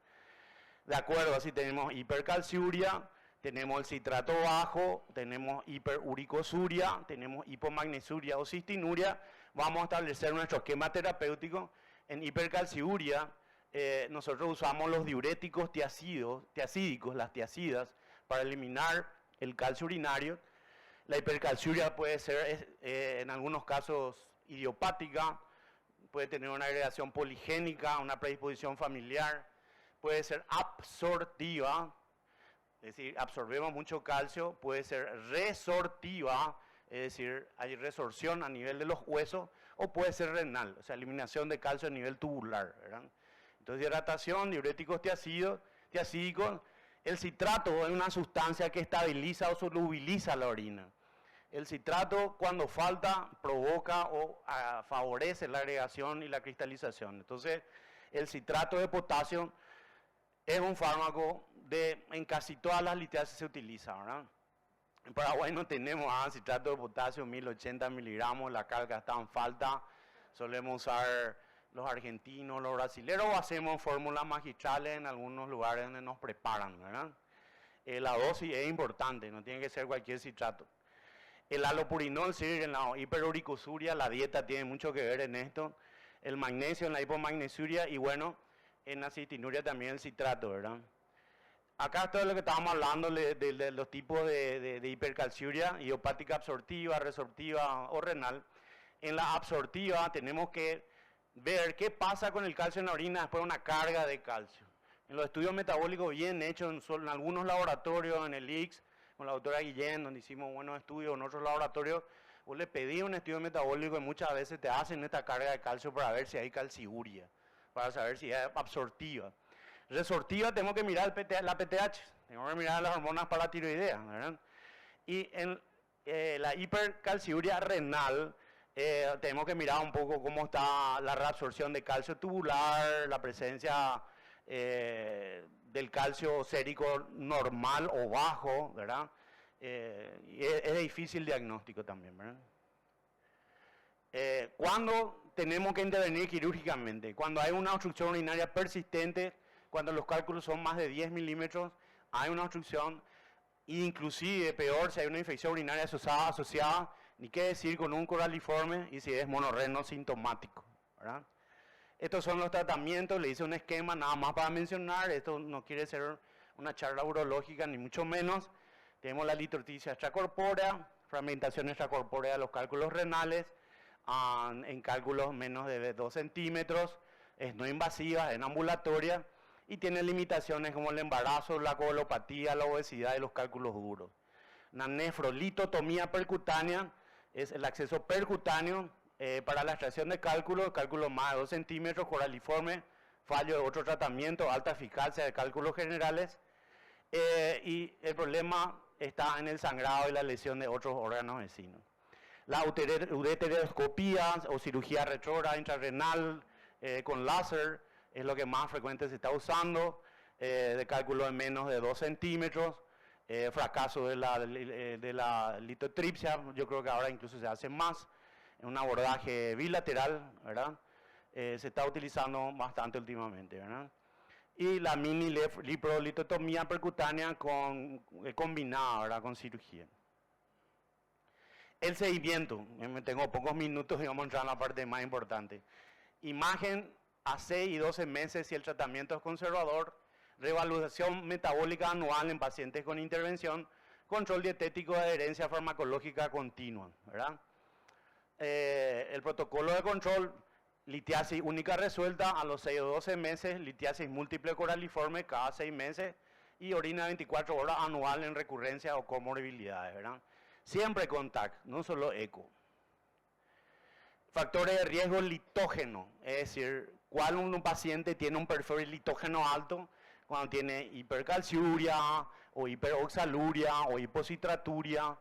De acuerdo, así tenemos hipercalciuria, tenemos el citrato bajo, tenemos hiperuricosuria, tenemos hipomagnesuria o cistinuria, vamos a establecer nuestro esquema terapéutico. En hipercalciuria, nosotros usamos los diuréticos tiacídicos, las tiacidas, para eliminar el calcio urinario. La hipercalciuria puede ser en algunos casos idiopática, puede tener una agregación poligénica, una predisposición familiar, puede ser absortiva, es decir, absorbemos mucho calcio, puede ser resortiva, es decir, hay resorción a nivel de los huesos, o puede ser renal, o sea, eliminación de calcio a nivel tubular, ¿verdad? Entonces, hidratación, diuréticos tiacídicos, el citrato es una sustancia que estabiliza o solubiliza la orina. El citrato, cuando falta, provoca o favorece la agregación y la cristalización. Entonces, el citrato de potasio es un fármaco en casi todas las litiasis se utiliza, ¿verdad? En Paraguay no tenemos citrato de potasio, 1080 miligramos, la carga está en falta. Solemos usar los argentinos, los brasileños, o hacemos fórmulas magistrales en algunos lugares donde nos preparan, ¿verdad? La dosis es importante, no tiene que ser cualquier citrato. El alopurinol sirve en la hiperuricosuria, la dieta tiene mucho que ver en esto. El magnesio en la hipomagnesuria y bueno, en la citinuria también el citrato, ¿verdad? Acá esto es lo que estábamos hablando de los tipos de hipercalciuria, idiopática absortiva, resortiva o renal. En la absortiva tenemos que ver qué pasa con el calcio en la orina después de una carga de calcio. En los estudios metabólicos bien hechos en algunos laboratorios, en el IX, con la doctora Guillén, donde hicimos buenos estudios en otros laboratorios, vos le pedís un estudio metabólico y muchas veces te hacen esta carga de calcio para ver si hay calciuria, para saber si es absortiva. Resortiva tenemos que mirar la PTH, tenemos que mirar las hormonas paratiroideas, ¿verdad? Y en la hipercalciuria renal tenemos que mirar un poco cómo está la reabsorción de calcio tubular, la presencia del calcio sérico normal o bajo, ¿verdad? Y es difícil diagnóstico también, ¿verdad? ¿Cuándo tenemos que intervenir quirúrgicamente? Cuando hay una obstrucción urinaria persistente, cuando los cálculos son más de 10 milímetros, hay una obstrucción, inclusive peor si hay una infección urinaria asociada, ni qué decir con un coraliforme y si es monorreno sintomático, ¿verdad? Estos son los tratamientos, le hice un esquema nada más para mencionar, esto no quiere ser una charla urológica ni mucho menos. Tenemos la litroticia extracorpórea, fragmentación extracorpórea de los cálculos renales, en cálculos menos de 2 centímetros, es no invasiva, es ambulatoria y tiene limitaciones como el embarazo, la coagulopatía, la obesidad y los cálculos duros. Una nefrolitotomía percutánea es el acceso percutáneo para la extracción de cálculos más de 2 centímetros, coraliforme, fallo de otro tratamiento, alta eficacia de cálculos generales y el problema está en el sangrado y la lesión de otros órganos vecinos. La ureteroscopía o cirugía retrógrada intrarrenal con láser es lo que más frecuente se está usando, de cálculo de menos de 2 centímetros, fracaso de la litotripsia, yo creo que ahora incluso se hace más, en un abordaje bilateral, ¿verdad? Se está utilizando bastante últimamente, ¿verdad? Y la mini liprolitotomía percutánea combinada, ¿verdad? Con cirugía. El seguimiento, tengo pocos minutos y vamos a entrar en la parte más importante. Imagen a 6 y 12 meses si el tratamiento es conservador, reevaluación metabólica anual en pacientes con intervención, control dietético de adherencia farmacológica continua, ¿verdad? El protocolo de control, litiasis única resuelta a los 6 o 12 meses, litiasis múltiple coraliforme cada 6 meses y orina 24 horas anual en recurrencia o comorbilidades, ¿verdad? Siempre con TAC, no solo eco. Factores de riesgo litógeno, es decir, cuál un paciente tiene un perfil litógeno alto cuando tiene hipercalciuria o hiperoxaluria o hipocitraturia,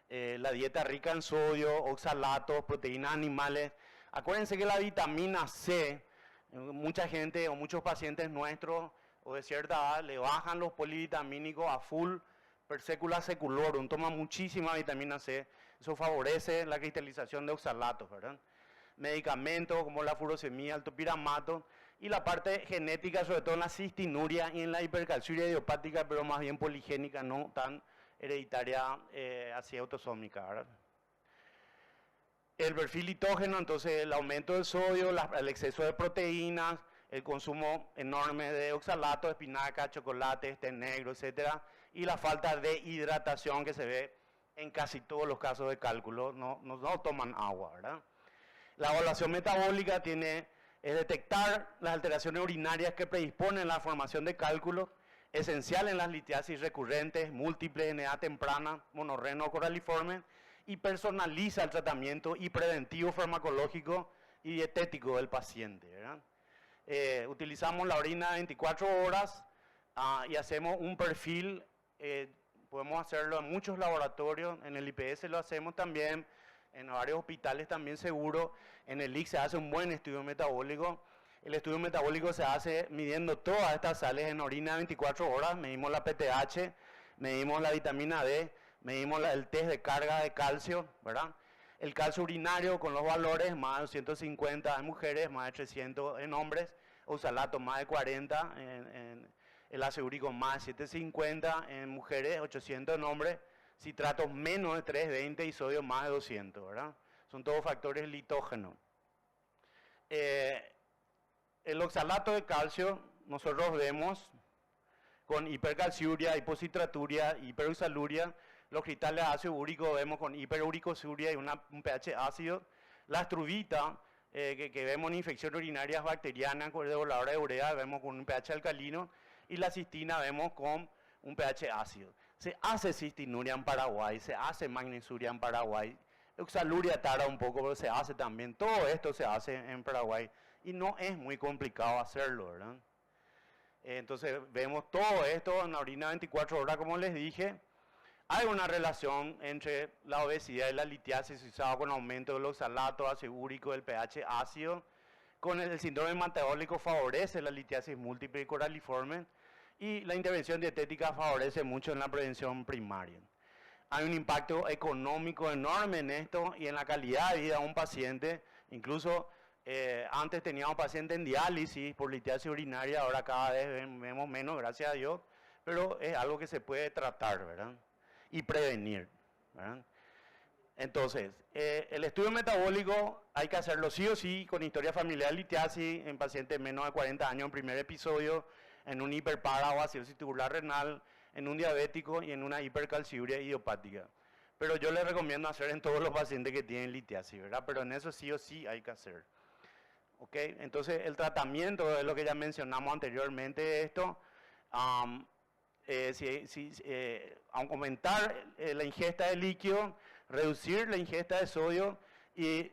la dieta rica en sodio, oxalatos, proteínas animales. Acuérdense que la vitamina C, mucha gente o muchos pacientes nuestros o de cierta edad le bajan los polivitamínicos a full per secula seculorum, toman muchísima vitamina C, eso favorece la cristalización de oxalatos, ¿verdad? Medicamentos como la furosemida, el topiramato y la parte genética, sobre todo en la cistinuria y en la hipercalciuria idiopática, pero más bien poligénica, no tan hereditaria así autosómica, ¿verdad? El perfil litógeno, entonces el aumento del sodio, el exceso de proteínas, el consumo enorme de oxalato, espinaca, chocolate, té negro, etcétera, y la falta de hidratación que se ve en casi todos los casos de cálculo no toman agua, ¿verdad? La evaluación metabólica es detectar las alteraciones urinarias que predisponen a la formación de cálculos, esencial en las litiasis recurrentes, múltiples, en edad temprana, monorreno o coraliforme, y personaliza el tratamiento y preventivo farmacológico y dietético del paciente, ¿verdad? Utilizamos la orina 24 horas y hacemos un perfil, podemos hacerlo en muchos laboratorios, en el IPS lo hacemos también, en varios hospitales también seguro, en el IC se hace un buen estudio metabólico. El estudio metabólico se hace midiendo todas estas sales en orina 24 horas, medimos la PTH, medimos la vitamina D, medimos el test de carga de calcio, ¿verdad? El calcio urinario con los valores más de 250 en mujeres, más de 300 en hombres, oxalato más de 40, el ácido úrico más de 750 en mujeres, 800 en hombres, citratos menos de 320 y sodio más de 200, ¿verdad? Son todos factores litógenos. El oxalato de calcio nosotros vemos con hipercalciuria, hipocitraturia, hiperoxaluria. Los cristales de ácido úrico vemos con hiperuricosuria y un pH ácido. La astrubita, que vemos en infecciones urinarias bacterianas con devoradora de urea, vemos con un pH alcalino. Y la cistina vemos con un pH ácido. Se hace cistinuria en Paraguay, se hace magnesuria en Paraguay. Oxaluria tarda un poco, pero se hace también. Todo esto se hace en Paraguay. Y no es muy complicado hacerlo, ¿verdad? Entonces vemos todo esto en la orina 24 horas, como les dije. Hay una relación entre la obesidad y la litiasis asociada con aumento del oxalato, ácido úrico, del pH ácido. Con el síndrome metabólico favorece la litiasis múltiple y coraliforme. Y la intervención dietética favorece mucho en la prevención primaria. Hay un impacto económico enorme en esto y en la calidad de vida de un paciente. Incluso antes teníamos pacientes en diálisis por litiasis urinaria, ahora cada vez vemos menos, gracias a Dios. Pero es algo que se puede tratar, ¿verdad? Y prevenir, ¿verdad? Entonces, el estudio metabólico hay que hacerlo sí o sí con historia familiar de litiasis en pacientes menos de 40 años en primer episodio, en un hiperpara o acidosis tubular renal, en un diabético y en una hipercalciuria idiopática. Pero yo les recomiendo hacer en todos los pacientes que tienen litiasis, ¿verdad? Pero en eso sí o sí hay que hacer. ¿Ok? Entonces, el tratamiento es lo que ya mencionamos anteriormente, esto. Aumentar la ingesta de líquido, reducir la ingesta de sodio y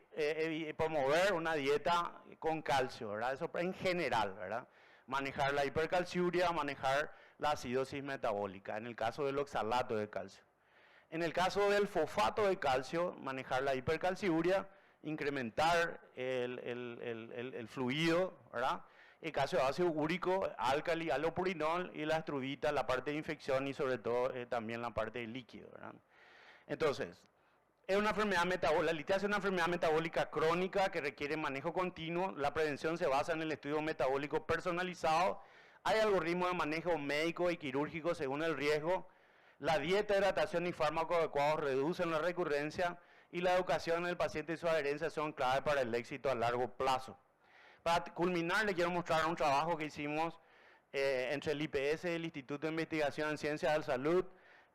promover una dieta con calcio, ¿verdad? Eso en general, ¿verdad? Manejar la hipercalciuria, manejar la acidosis metabólica, en el caso del oxalato de calcio. En el caso del fosfato de calcio, manejar la hipercalciuria, incrementar el fluido, ¿verdad? El caso de ácido úrico, álcali, allopurinol y la astrubita, la parte de infección y sobre todo también la parte de líquido, ¿verdad? Entonces, es una enfermedad metabólica, la litiasis es una enfermedad metabólica crónica que requiere manejo continuo. La prevención se basa en el estudio metabólico personalizado. Hay algoritmos de manejo médico y quirúrgico según el riesgo. La dieta, hidratación y fármacos adecuados reducen la recurrencia y la educación del paciente y su adherencia son clave para el éxito a largo plazo. Para culminar, les quiero mostrar un trabajo que hicimos entre el IPS y el Instituto de Investigación en Ciencias de la Salud,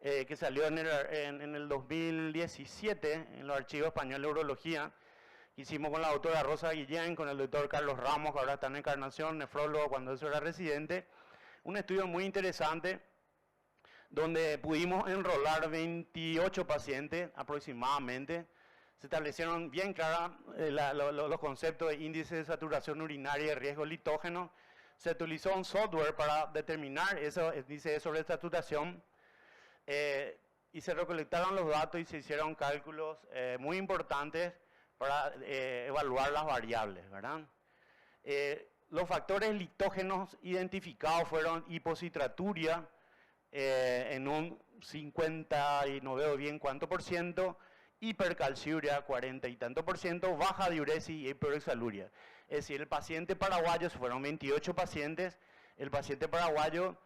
que salió en el 2017 en los archivos españoles de urología. Hicimos con la doctora Rosa Guillén, con el doctor Carlos Ramos, que ahora está en Encarnación, nefrólogo cuando eso era residente. Un estudio muy interesante donde pudimos enrolar 28 pacientes aproximadamente. Se establecieron bien claros los conceptos de índice de saturación urinaria y riesgo litógeno. Se utilizó un software para determinar ese índice de sobresaturación. Y se recolectaron los datos y se hicieron cálculos muy importantes para evaluar las variables, ¿verdad? Los factores litógenos identificados fueron hipocitraturia en un 50 y no veo bien cuánto por ciento, hipercalciuria 40 y tanto por ciento, baja diuresis y hiperoxaluria. Es decir, el paciente paraguayo, fueron 28 pacientes, el paciente paraguayo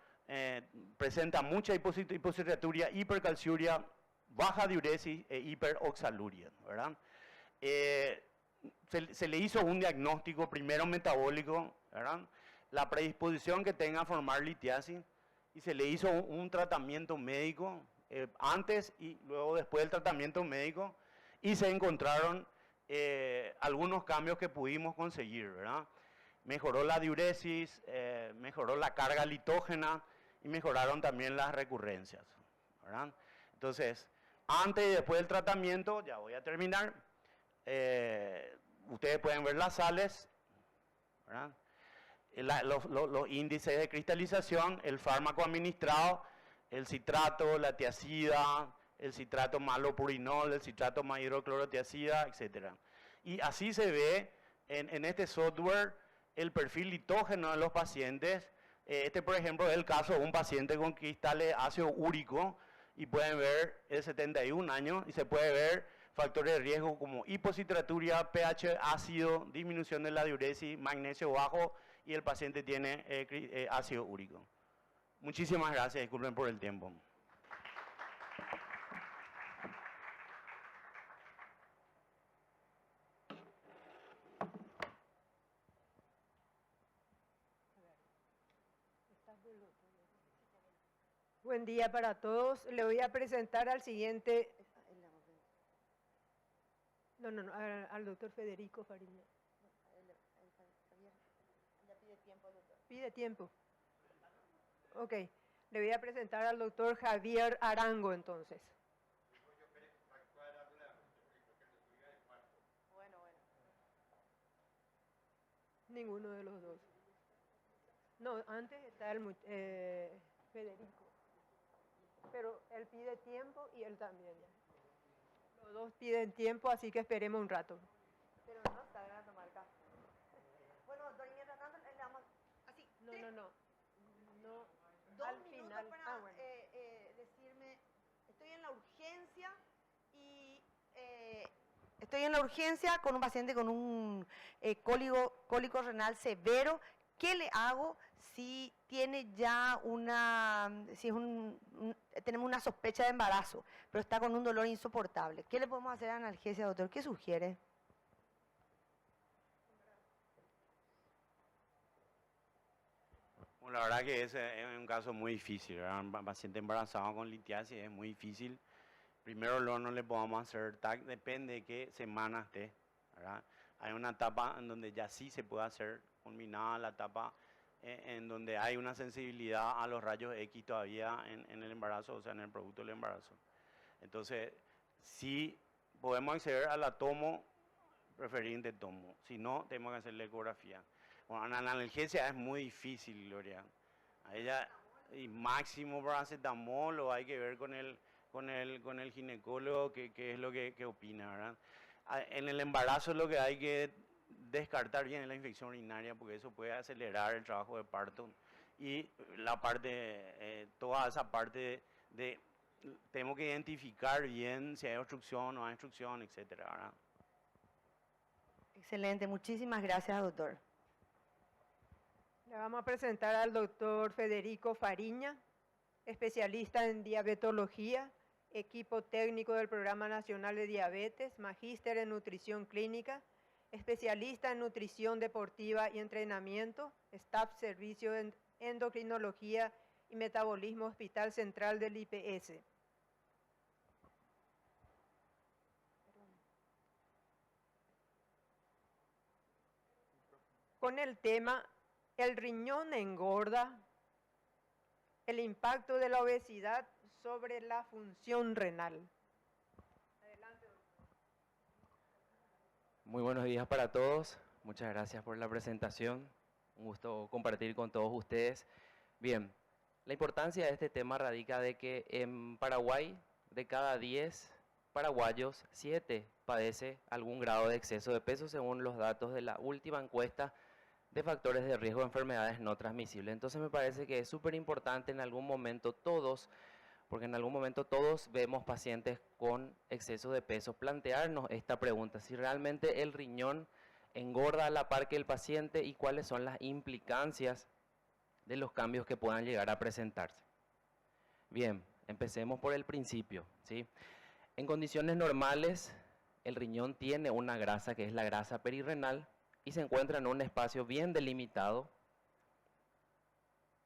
presenta mucha hipocitraturia, hipercalciuria, baja diuresis e hiperoxaluria, ¿verdad? Se le hizo un diagnóstico primero metabólico, ¿verdad? La predisposición que tenga a formar litiasis, y se le hizo un tratamiento médico antes y luego después del tratamiento médico, y se encontraron algunos cambios que pudimos conseguir, ¿verdad? Mejoró la diuresis, mejoró la carga litógena y mejoraron también las recurrencias, ¿verdad? Entonces, antes y después del tratamiento, ya voy a terminar, ustedes pueden ver las sales, ¿verdad? Los índices de cristalización, el fármaco administrado, el citrato, la tiacida, el citrato malopurinol, el citrato mahidroclorotiacida, etc. Y así se ve en este software el perfil litógeno de los pacientes. Este, por ejemplo, es el caso de un paciente con cristales de ácido úrico, y pueden ver el 71 años, y se puede ver factores de riesgo como hipocitraturia, pH ácido, disminución de la diuresis, magnesio bajo, y el paciente tiene ácido úrico. Muchísimas gracias, disculpen por el tiempo. Buen día para todos. Le voy a presentar al siguiente... al doctor Federico Fariña. Pide tiempo. Ok, le voy a presentar al doctor Javier Arango entonces. Ninguno de los dos. No, antes está el Federico. Pero él pide tiempo y él también. Los dos piden tiempo, así que esperemos un rato. Pero no saben a tomar café. Bueno, doctor, y mientras tanto le damos así. No. 2 al minutos final. para Bueno. decirme, estoy en la urgencia y estoy en la urgencia con un paciente con un cólico renal severo. ¿Qué le hago si tiene ya tenemos una sospecha de embarazo, pero está con un dolor insoportable? ¿Qué le podemos hacer a analgesia, doctor? ¿Qué sugiere? Bueno, la verdad que ese es un caso muy difícil, ¿verdad? Un paciente embarazado con litiasis es muy difícil. Primero no le podamos hacer TAC, depende de qué semana esté, ¿verdad? Hay una etapa en donde ya sí se puede hacer culminada la etapa en donde hay una sensibilidad a los rayos X todavía en el embarazo, o sea, en el producto del embarazo. Entonces, si podemos acceder a la tomo, preferente tomo. Si no, tenemos que hacer la ecografía. Bueno, la analgesia es muy difícil, Gloria. A ella, y máximo paracetamol, o hay que ver con el ginecólogo qué es lo que opina, ¿verdad? En el embarazo lo que hay que descartar bien es la infección urinaria, porque eso puede acelerar el trabajo de parto. Y la parte, toda esa parte de tenemos que identificar bien si hay obstrucción o no hay obstrucción, etcétera, ¿verdad? Excelente, muchísimas gracias, doctor. Le vamos a presentar al doctor Federico Fariña, especialista en diabetología, equipo técnico del Programa Nacional de Diabetes, magíster en nutrición clínica, especialista en nutrición deportiva y entrenamiento, staff servicio en endocrinología y metabolismo Hospital Central del IPS. Con el tema "El riñón engorda, el impacto de la obesidad sobre la función renal". Adelante, doctor. Muy buenos días para todos. Muchas gracias por la presentación. Un gusto compartir con todos ustedes. Bien, la importancia de este tema radica de que en Paraguay, de cada 10 paraguayos, 7 padece algún grado de exceso de peso, según los datos de la última encuesta de factores de riesgo de enfermedades no transmisibles. Entonces me parece que es súper importante en algún momento todos, porque en algún momento todos vemos pacientes con exceso de peso, plantearnos esta pregunta: si realmente el riñón engorda a la par que el paciente y cuáles son las implicancias de los cambios que puedan llegar a presentarse. Bien, empecemos por el principio, ¿sí? En condiciones normales, el riñón tiene una grasa que es la grasa perirrenal y se encuentra en un espacio bien delimitado.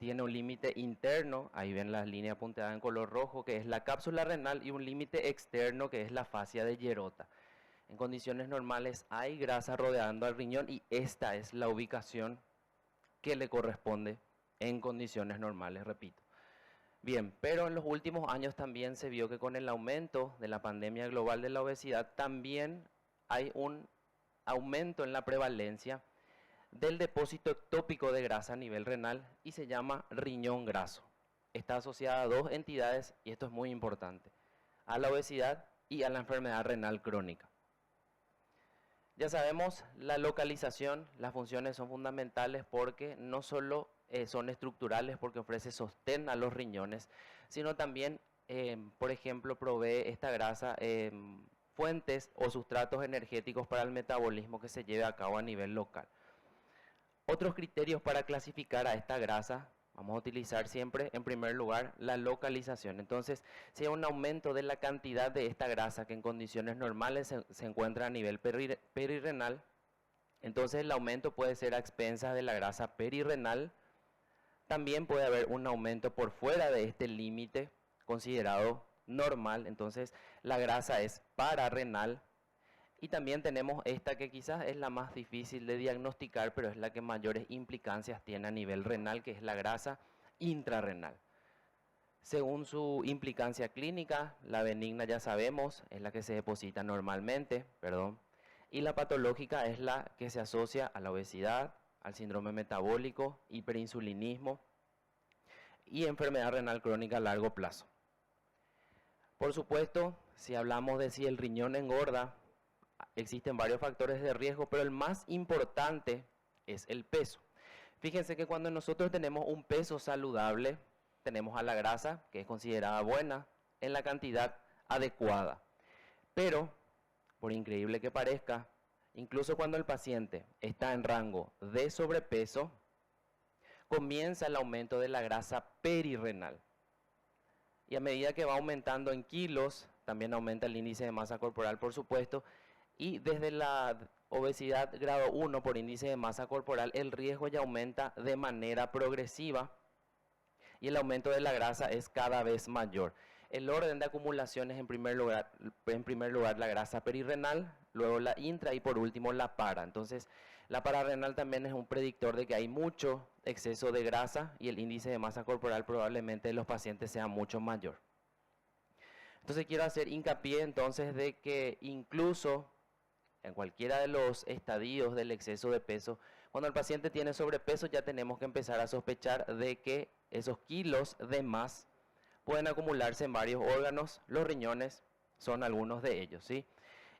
tiene un límite interno, ahí ven las líneas punteadas en color rojo, que es la cápsula renal, y un límite externo, que es la fascia de Gerota. En condiciones normales hay grasa rodeando al riñón y esta es la ubicación que le corresponde en condiciones normales, repito. Bien, pero en los últimos años también se vio que con el aumento de la pandemia global de la obesidad también hay un aumento en la prevalencia del depósito ectópico de grasa a nivel renal y se llama riñón graso. Está asociada a dos entidades, y esto es muy importante, a la obesidad y a la enfermedad renal crónica. Ya sabemos, la localización, las funciones son fundamentales porque no solo son estructurales porque ofrece sostén a los riñones, sino también, por ejemplo, provee esta grasa fuentes o sustratos energéticos para el metabolismo que se lleve a cabo a nivel local. Otros criterios para clasificar a esta grasa, vamos a utilizar siempre, en primer lugar, la localización. Entonces, si hay un aumento de la cantidad de esta grasa que en condiciones normales se encuentra a nivel perirrenal, entonces el aumento puede ser a expensas de la grasa perirrenal. También puede haber un aumento por fuera de este límite considerado normal, entonces la grasa es pararrenal. Y también tenemos esta que quizás es la más difícil de diagnosticar, pero es la que mayores implicancias tiene a nivel renal, que es la grasa intrarrenal. Según su implicancia clínica, la benigna ya sabemos, es la que se deposita normalmente, y la patológica es la que se asocia a la obesidad, al síndrome metabólico, hiperinsulinismo y enfermedad renal crónica a largo plazo. Por supuesto, si hablamos de si el riñón engorda, existen varios factores de riesgo, pero el más importante es el peso. Fíjense que cuando nosotros tenemos un peso saludable, tenemos a la grasa, que es considerada buena, en la cantidad adecuada. Pero, por increíble que parezca, incluso cuando el paciente está en rango de sobrepeso, comienza el aumento de la grasa perirrenal. Y a medida que va aumentando en kilos, también aumenta el índice de masa corporal, por supuesto, y desde la obesidad grado 1 por índice de masa corporal, el riesgo ya aumenta de manera progresiva y el aumento de la grasa es cada vez mayor. El orden de acumulación es en primer lugar la grasa perirrenal, luego la intra y por último la para. Entonces, la pararrenal también es un predictor de que hay mucho exceso de grasa y el índice de masa corporal probablemente de los pacientes sea mucho mayor. Entonces, quiero hacer hincapié entonces de que incluso en cualquiera de los estadios del exceso de peso, cuando el paciente tiene sobrepeso ya tenemos que empezar a sospechar de que esos kilos de más pueden acumularse en varios órganos, los riñones son algunos de ellos, ¿sí?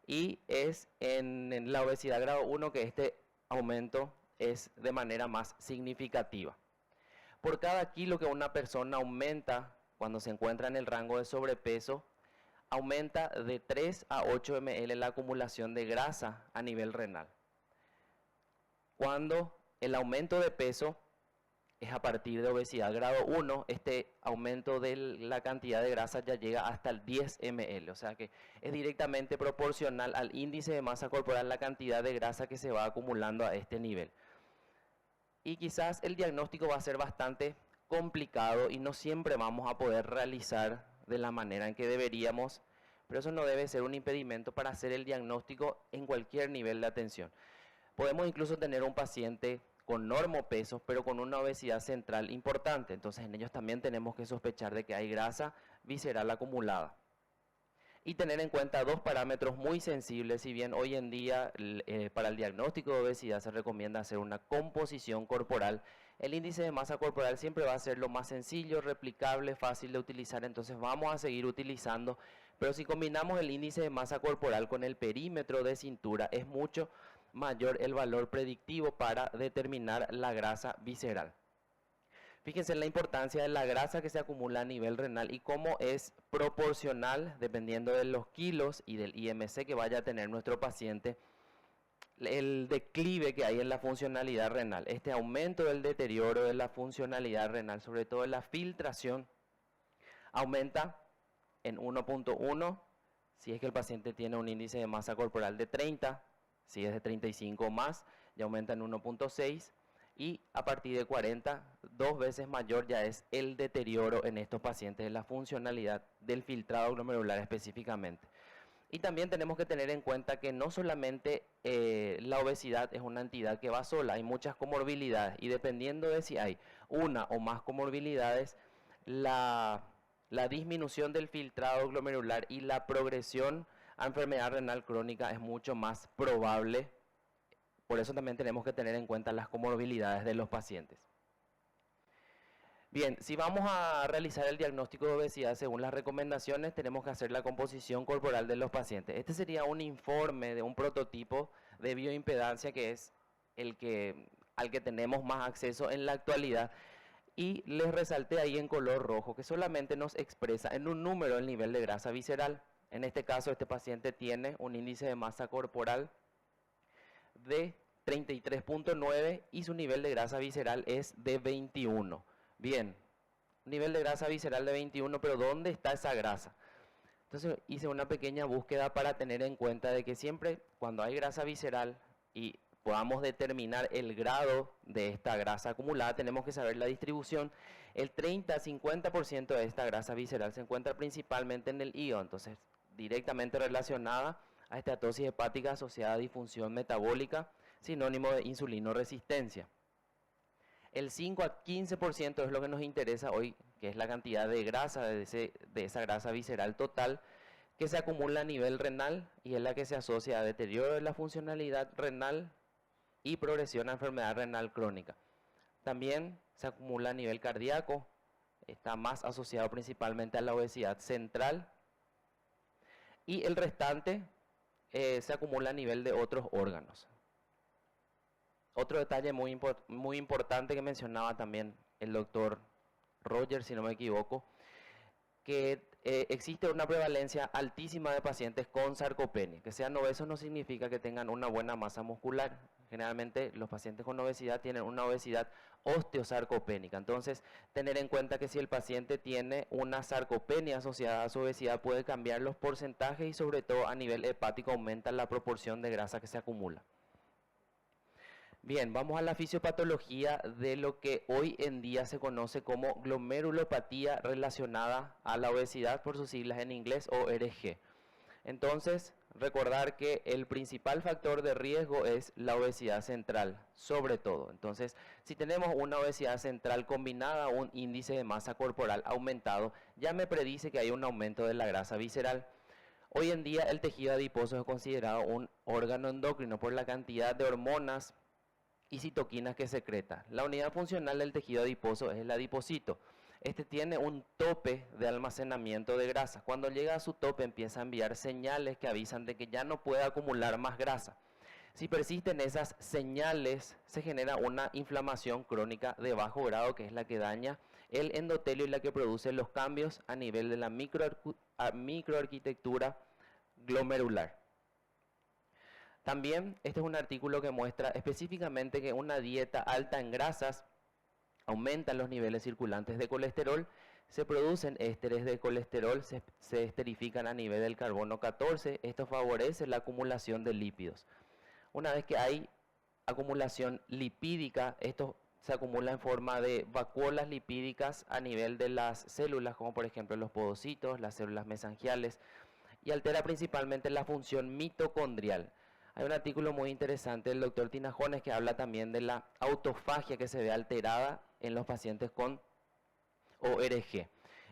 Y es en la obesidad grado 1 que este aumento es de manera más significativa. Por cada kilo que una persona aumenta cuando se encuentra en el rango de sobrepeso, aumenta de 3 a 8 ml la acumulación de grasa a nivel renal. Cuando el aumento de peso es a partir de obesidad grado 1, este aumento de la cantidad de grasa ya llega hasta el 10 ml, o sea que es directamente proporcional al índice de masa corporal la cantidad de grasa que se va acumulando a este nivel. Y quizás el diagnóstico va a ser bastante complicado y no siempre vamos a poder realizar de la manera en que deberíamos, pero eso no debe ser un impedimento para hacer el diagnóstico en cualquier nivel de atención. Podemos incluso tener un paciente con normopesos, pero con una obesidad central importante. Entonces, en ellos también tenemos que sospechar de que hay grasa visceral acumulada. Y tener en cuenta dos parámetros muy sensibles, si bien hoy en día para el diagnóstico de obesidad se recomienda hacer una composición corporal, el índice de masa corporal siempre va a ser lo más sencillo, replicable, fácil de utilizar, entonces vamos a seguir utilizando, pero si combinamos el índice de masa corporal con el perímetro de cintura, es mucho mayor el valor predictivo para determinar la grasa visceral. Fíjense en la importancia de la grasa que se acumula a nivel renal y cómo es proporcional, dependiendo de los kilos y del IMC que vaya a tener nuestro paciente, el declive que hay en la funcionalidad renal. Este aumento del deterioro de la funcionalidad renal, sobre todo en la filtración, aumenta en 1.1 si es que el paciente tiene un índice de masa corporal de 30, si es de 35 o más, ya aumenta en 1.6. y a partir de 40, 2 veces mayor ya es el deterioro en estos pacientes de la funcionalidad del filtrado glomerular específicamente. Y también tenemos que tener en cuenta que no solamente la obesidad es una entidad que va sola, hay muchas comorbilidades y dependiendo de si hay una o más comorbilidades, la disminución del filtrado glomerular y la progresión a enfermedad renal crónica es mucho más probable. Por eso también tenemos que tener en cuenta las comorbilidades de los pacientes. Bien, si vamos a realizar el diagnóstico de obesidad según las recomendaciones, tenemos que hacer la composición corporal de los pacientes. Este sería un informe de un prototipo de bioimpedancia que es al que tenemos más acceso en la actualidad. Y les resalté ahí en color rojo que solamente nos expresa en un número el nivel de grasa visceral. En este caso, este paciente tiene un índice de masa corporal de 33.9 y su nivel de grasa visceral es de 21. Bien, nivel de grasa visceral de 21, pero ¿dónde está esa grasa? Entonces hice una pequeña búsqueda para tener en cuenta de que siempre cuando hay grasa visceral y podamos determinar el grado de esta grasa acumulada, tenemos que saber la distribución. El 30-50% de esta grasa visceral se encuentra principalmente en el hígado, entonces directamente relacionada a esteatosis hepática asociada a disfunción metabólica, sinónimo de insulinoresistencia. El 5 a 15% es lo que nos interesa hoy, que es la cantidad de grasa, de esa grasa visceral total, que se acumula a nivel renal y es la que se asocia a deterioro de la funcionalidad renal y progresión a enfermedad renal crónica. También se acumula a nivel cardíaco, está más asociado principalmente a la obesidad central y el restante se acumula a nivel de otros órganos. Otro detalle muy importante que mencionaba también el doctor Roger, si no me equivoco, que existe una prevalencia altísima de pacientes con sarcopenia. Que sean obesos no significa que tengan una buena masa muscular. Generalmente los pacientes con obesidad tienen una obesidad osteosarcopénica. Entonces, tener en cuenta que si el paciente tiene una sarcopenia asociada a su obesidad puede cambiar los porcentajes y sobre todo a nivel hepático aumenta la proporción de grasa que se acumula. Bien, vamos a la fisiopatología de lo que hoy en día se conoce como glomerulopatía relacionada a la obesidad, por sus siglas en inglés, ORG. Entonces, recordar que el principal factor de riesgo es la obesidad central, sobre todo. Entonces, si tenemos una obesidad central combinada a un índice de masa corporal aumentado, ya me predice que hay un aumento de la grasa visceral. Hoy en día el tejido adiposo es considerado un órgano endocrino por la cantidad de hormonas y citoquinas que secreta. La unidad funcional del tejido adiposo es el adipocito. Este tiene un tope de almacenamiento de grasa. Cuando llega a su tope empieza a enviar señales que avisan de que ya no puede acumular más grasa. Si persisten esas señales, se genera una inflamación crónica de bajo grado, que es la que daña el endotelio y la que produce los cambios a nivel de la microarquitectura glomerular. También este es un artículo que muestra específicamente que una dieta alta en grasas aumenta los niveles circulantes de colesterol, se producen ésteres de colesterol, se esterifican a nivel del carbono 14, esto favorece la acumulación de lípidos. Una vez que hay acumulación lipídica, esto se acumula en forma de vacuolas lipídicas a nivel de las células, como por ejemplo los podocitos, las células mesangiales, y altera principalmente la función mitocondrial. Hay un artículo muy interesante del doctor Tinajones que habla también de la autofagia que se ve alterada en los pacientes con ORG.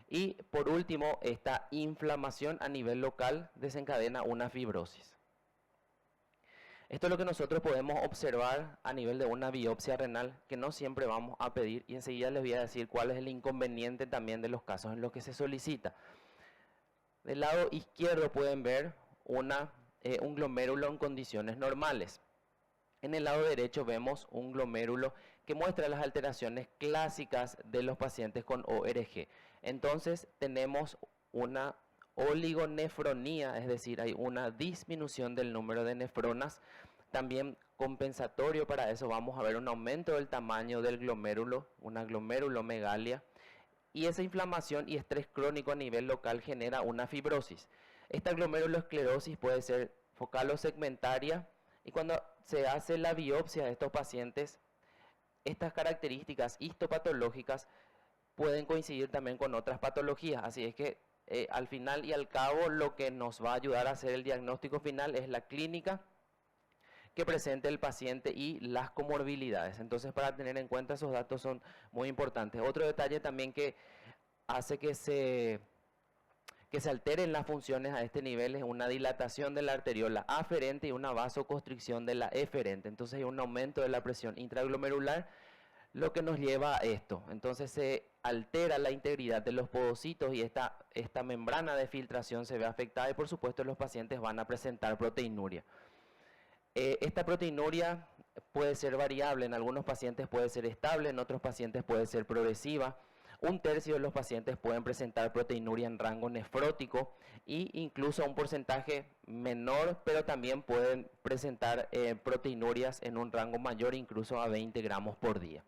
Y por último, esta inflamación a nivel local desencadena una fibrosis. Esto es lo que nosotros podemos observar a nivel de una biopsia renal, que no siempre vamos a pedir, y enseguida les voy a decir cuál es el inconveniente también de los casos en los que se solicita. Del lado izquierdo pueden ver un glomérulo en condiciones normales. En el lado derecho vemos un glomérulo que muestra las alteraciones clásicas de los pacientes con ORG. Entonces tenemos una oligonefronía, es decir, hay una disminución del número de nefronas. También compensatorio para eso vamos a ver un aumento del tamaño del glomérulo, una glomerulomegalia. Y esa inflamación y estrés crónico a nivel local genera una fibrosis. Esta glomerulosclerosis puede ser focal o segmentaria y cuando se hace la biopsia de estos pacientes estas características histopatológicas pueden coincidir también con otras patologías, así es que al final y al cabo lo que nos va a ayudar a hacer el diagnóstico final es la clínica que presente el paciente y las comorbilidades. Entonces, para tener en cuenta esos datos son muy importantes. Otro detalle también que hace que se alteren las funciones a este nivel es una dilatación de la arteriola aferente y una vasoconstricción de la eferente. Entonces hay un aumento de la presión intraglomerular, lo que nos lleva a esto. Entonces se altera la integridad de los podocitos y esta membrana de filtración se ve afectada y por supuesto los pacientes van a presentar proteinuria. Esta proteinuria puede ser variable, en algunos pacientes puede ser estable, en otros pacientes puede ser progresiva. Un tercio de los pacientes pueden presentar proteinuria en rango nefrótico e incluso un porcentaje menor, pero también pueden presentar proteinurias en un rango mayor, incluso a 20 gramos por día.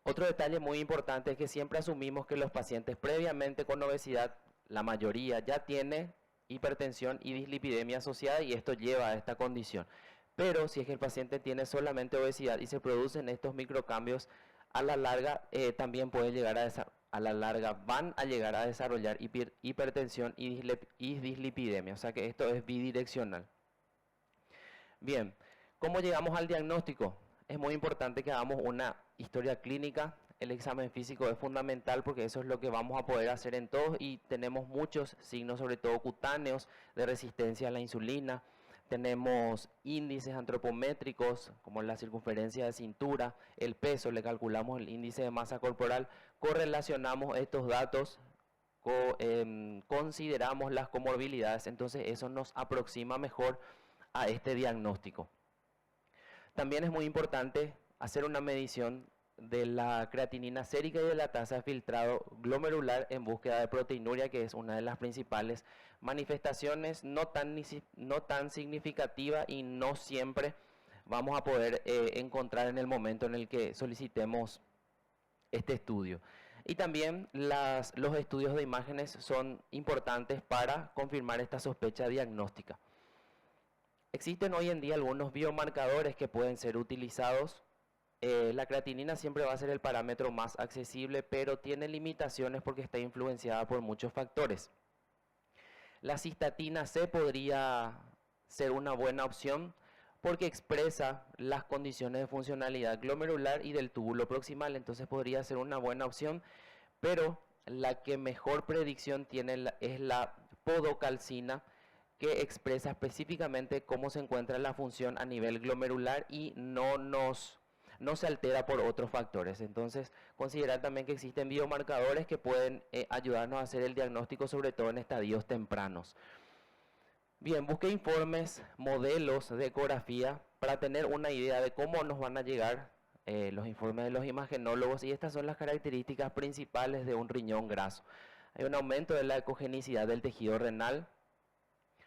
Otro detalle muy importante es que siempre asumimos que los pacientes previamente con obesidad, la mayoría ya tiene hipertensión y dislipidemia asociada y esto lleva a esta condición. Pero si es que el paciente tiene solamente obesidad y se producen estos microcambios, a la larga también puede llegar van a llegar a desarrollar hipertensión y dislipidemia, o sea que esto es bidireccional. Bien, ¿cómo llegamos al diagnóstico? Es muy importante que hagamos una historia clínica. El examen físico es fundamental porque eso es lo que vamos a poder hacer en todos y tenemos muchos signos, sobre todo cutáneos, de resistencia a la insulina. Tenemos índices antropométricos como la circunferencia de cintura, el peso, le calculamos el índice de masa corporal, correlacionamos estos datos, consideramos las comorbilidades, entonces eso nos aproxima mejor a este diagnóstico. También es muy importante hacer una medición de la creatinina sérica y de la tasa de filtrado glomerular en búsqueda de proteinuria, que es una de las principales manifestaciones, no tan significativa y no siempre vamos a poder encontrar en el momento en el que solicitemos este estudio. Y también los estudios de imágenes son importantes para confirmar esta sospecha diagnóstica. Existen hoy en día algunos biomarcadores que pueden ser utilizados. La creatinina siempre va a ser el parámetro más accesible, pero tiene limitaciones porque está influenciada por muchos factores. La cistatina C podría ser una buena opción porque expresa las condiciones de funcionalidad glomerular y del túbulo proximal, entonces podría ser una buena opción, pero la que mejor predicción tiene es la podocalcina, que expresa específicamente cómo se encuentra la función a nivel glomerular y no se altera por otros factores. Entonces, considerar también que existen biomarcadores que pueden ayudarnos a hacer el diagnóstico, sobre todo en estadios tempranos. Bien, busqué informes, modelos de ecografía para tener una idea de cómo nos van a llegar los informes de los imagenólogos, y estas son las características principales de un riñón graso. Hay un aumento de la ecogenicidad del tejido renal,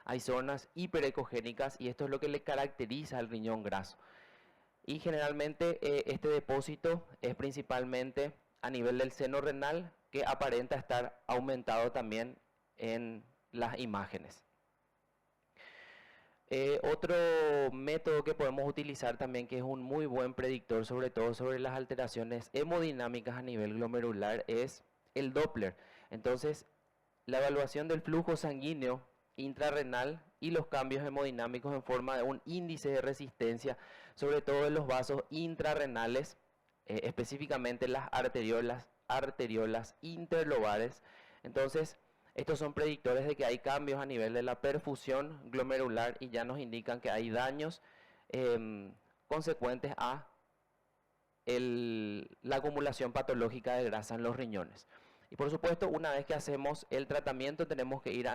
hay zonas hiperecogénicas y esto es lo que le caracteriza al riñón graso. Y generalmente este depósito es principalmente a nivel del seno renal, que aparenta estar aumentado también en las imágenes. Otro método que podemos utilizar también, que es un muy buen predictor, sobre todo sobre las alteraciones hemodinámicas a nivel glomerular, es el Doppler. Entonces, la evaluación del flujo sanguíneo intrarrenal y los cambios hemodinámicos en forma de un índice de resistencia, sobre todo en los vasos intrarrenales, específicamente las arteriolas interlobares. Entonces, estos son predictores de que hay cambios a nivel de la perfusión glomerular y ya nos indican que hay daños consecuentes a la acumulación patológica de grasa en los riñones. Y por supuesto, una vez que hacemos el tratamiento, tenemos que ir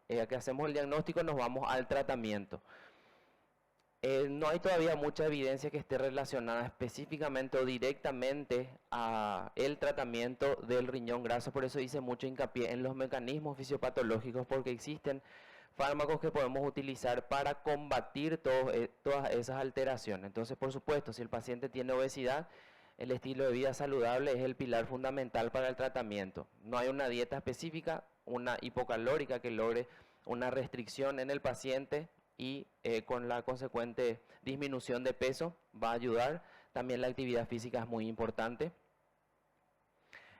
que hacemos el diagnóstico, nos vamos al tratamiento. No hay todavía mucha evidencia que esté relacionada específicamente o directamente a el tratamiento del riñón graso, por eso hice mucho hincapié en los mecanismos fisiopatológicos, porque existen fármacos que podemos utilizar para combatir todas esas alteraciones. Entonces, por supuesto, si el paciente tiene obesidad, el estilo de vida saludable es el pilar fundamental para el tratamiento. No hay una dieta específica, una hipocalórica que logre una restricción en el paciente y con la consecuente disminución de peso va a ayudar. También la actividad física es muy importante.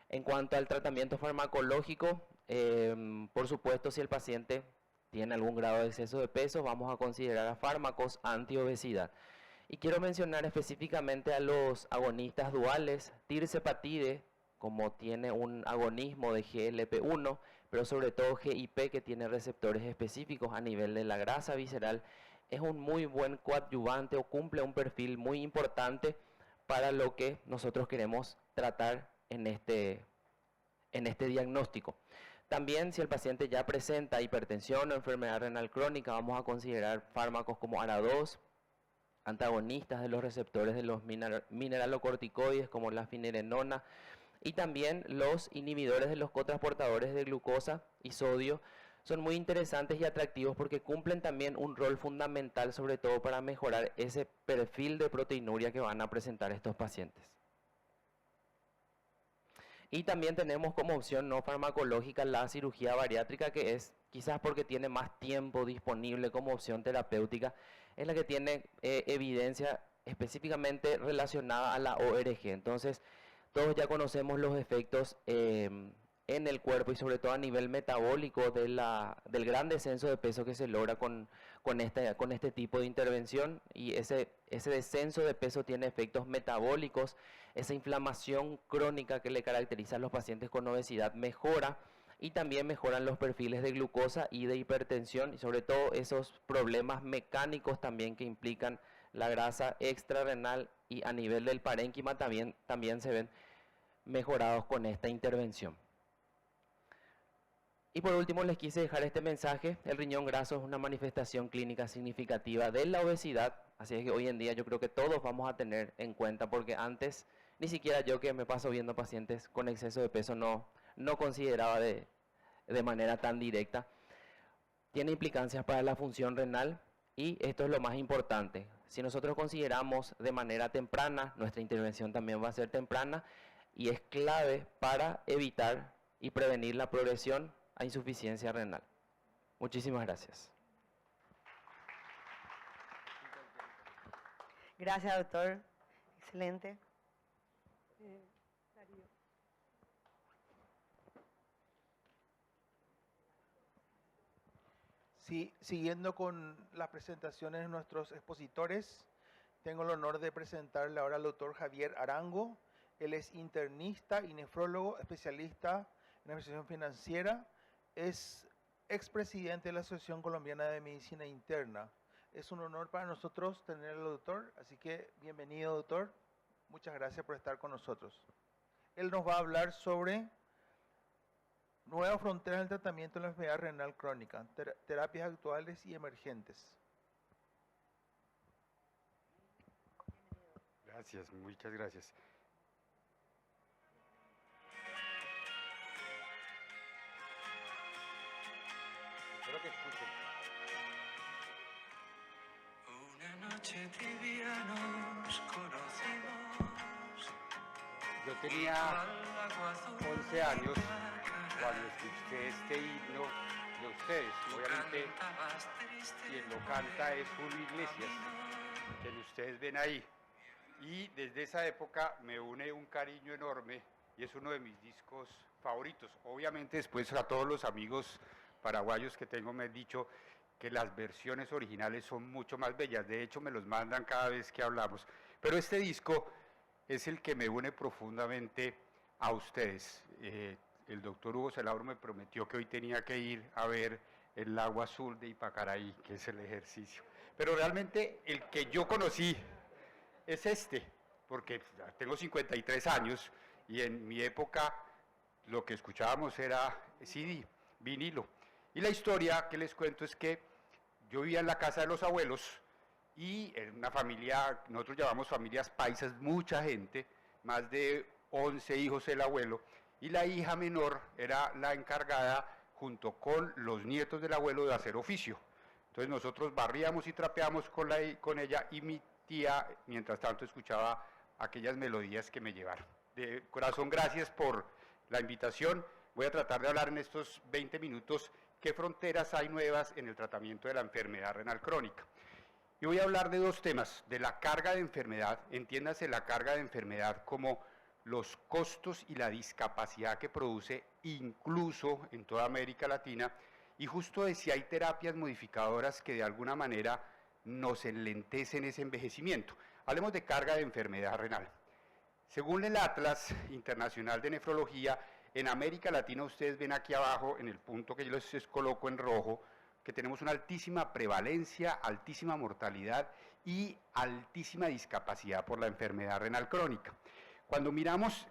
En cuanto al tratamiento farmacológico, por supuesto, si el paciente tiene algún grado de exceso de peso, vamos a considerar a fármacos antiobesidad. Y quiero mencionar específicamente a los agonistas duales, tirzepatide, como tiene un agonismo de GLP-1, pero sobre todo GIP, que tiene receptores específicos a nivel de la grasa visceral, es un muy buen coadyuvante o cumple un perfil muy importante para lo que nosotros queremos tratar en este diagnóstico. También, si el paciente ya presenta hipertensión o enfermedad renal crónica, vamos a considerar fármacos como ARA2, antagonistas de los receptores de los mineralocorticoides como la finerenona, y también los inhibidores de los cotransportadores de glucosa y sodio. Son muy interesantes y atractivos porque cumplen también un rol fundamental, sobre todo para mejorar ese perfil de proteinuria que van a presentar estos pacientes. Y también tenemos como opción no farmacológica la cirugía bariátrica, que es quizás porque tiene más tiempo disponible como opción terapéutica, es la que tiene evidencia específicamente relacionada a la ORG. Entonces, todos ya conocemos los efectos en el cuerpo y sobre todo a nivel metabólico del gran descenso de peso que se logra con este tipo de intervención, y ese descenso de peso tiene efectos metabólicos. Esa inflamación crónica que le caracteriza a los pacientes con obesidad mejora, y también mejoran los perfiles de glucosa y de hipertensión, y sobre todo esos problemas mecánicos también que implican la grasa extrarrenal y a nivel del parénquima también se ven mejorados con esta intervención. Y por último les quise dejar este mensaje: el riñón graso es una manifestación clínica significativa de la obesidad, así es que hoy en día yo creo que todos vamos a tener en cuenta, porque antes ni siquiera yo, que me paso viendo pacientes con exceso de peso, no consideraba de manera tan directa. Tiene implicancias para la función renal, y esto es lo más importante. Si nosotros consideramos de manera temprana, nuestra intervención también va a ser temprana, y es clave para evitar y prevenir la progresión a insuficiencia renal. Muchísimas gracias. Gracias, doctor. Excelente. Darío. Sí, siguiendo con las presentaciones de nuestros expositores, tengo el honor de presentarle ahora al doctor Javier Arango. Él es internista y nefrólogo, especialista en administración financiera. Es expresidente de la Asociación Colombiana de Medicina Interna. Es un honor para nosotros tenerlo, doctor, así que bienvenido, doctor. Muchas gracias por estar con nosotros. Él nos va a hablar sobre nuevas fronteras del tratamiento de la enfermedad renal crónica, terapias actuales y emergentes. Gracias, muchas gracias. Espero que escuchen. Una noche tibia nos conocimos. Yo tenía 11 años cuando escuché este himno de ustedes. Obviamente quien lo canta es Julio Iglesias, que ustedes ven ahí. Y desde esa época me une un cariño enorme y es uno de mis discos favoritos. Obviamente después a todos los amigos paraguayos que tengo me han dicho que las versiones originales son mucho más bellas. De hecho me los mandan cada vez que hablamos. Pero este disco es el que me une profundamente a ustedes. El doctor Hugo Celabro me prometió que hoy tenía que ir a ver el Lago Azul de Ipacaraí, que es el ejercicio. Pero realmente el que yo conocí es este, porque tengo 53 años y en mi época lo que escuchábamos era CD, vinilo. Y la historia que les cuento es que yo vivía en la casa de los abuelos y en una familia, nosotros llamamos familias paisas, mucha gente, más de 11 hijos el abuelo, y la hija menor era la encargada, junto con los nietos del abuelo, de hacer oficio. Entonces nosotros barríamos y trapeamos con ella, y mi tía, mientras tanto, escuchaba aquellas melodías que me llevaron. De corazón, gracias por la invitación. Voy a tratar de hablar en estos 20 minutos qué fronteras hay nuevas en el tratamiento de la enfermedad renal crónica. Y voy a hablar de dos temas, de la carga de enfermedad, entiéndase la carga de enfermedad como los costos y la discapacidad que produce incluso en toda América Latina, y justo de si hay terapias modificadoras que de alguna manera nos enlentecen ese envejecimiento. Hablemos de carga de enfermedad renal. Según el Atlas Internacional de Nefrología, en América Latina ustedes ven aquí abajo, en el punto que yo les coloco en rojo, que tenemos una altísima prevalencia, altísima mortalidad y altísima discapacidad por la enfermedad renal crónica. Cuando miramos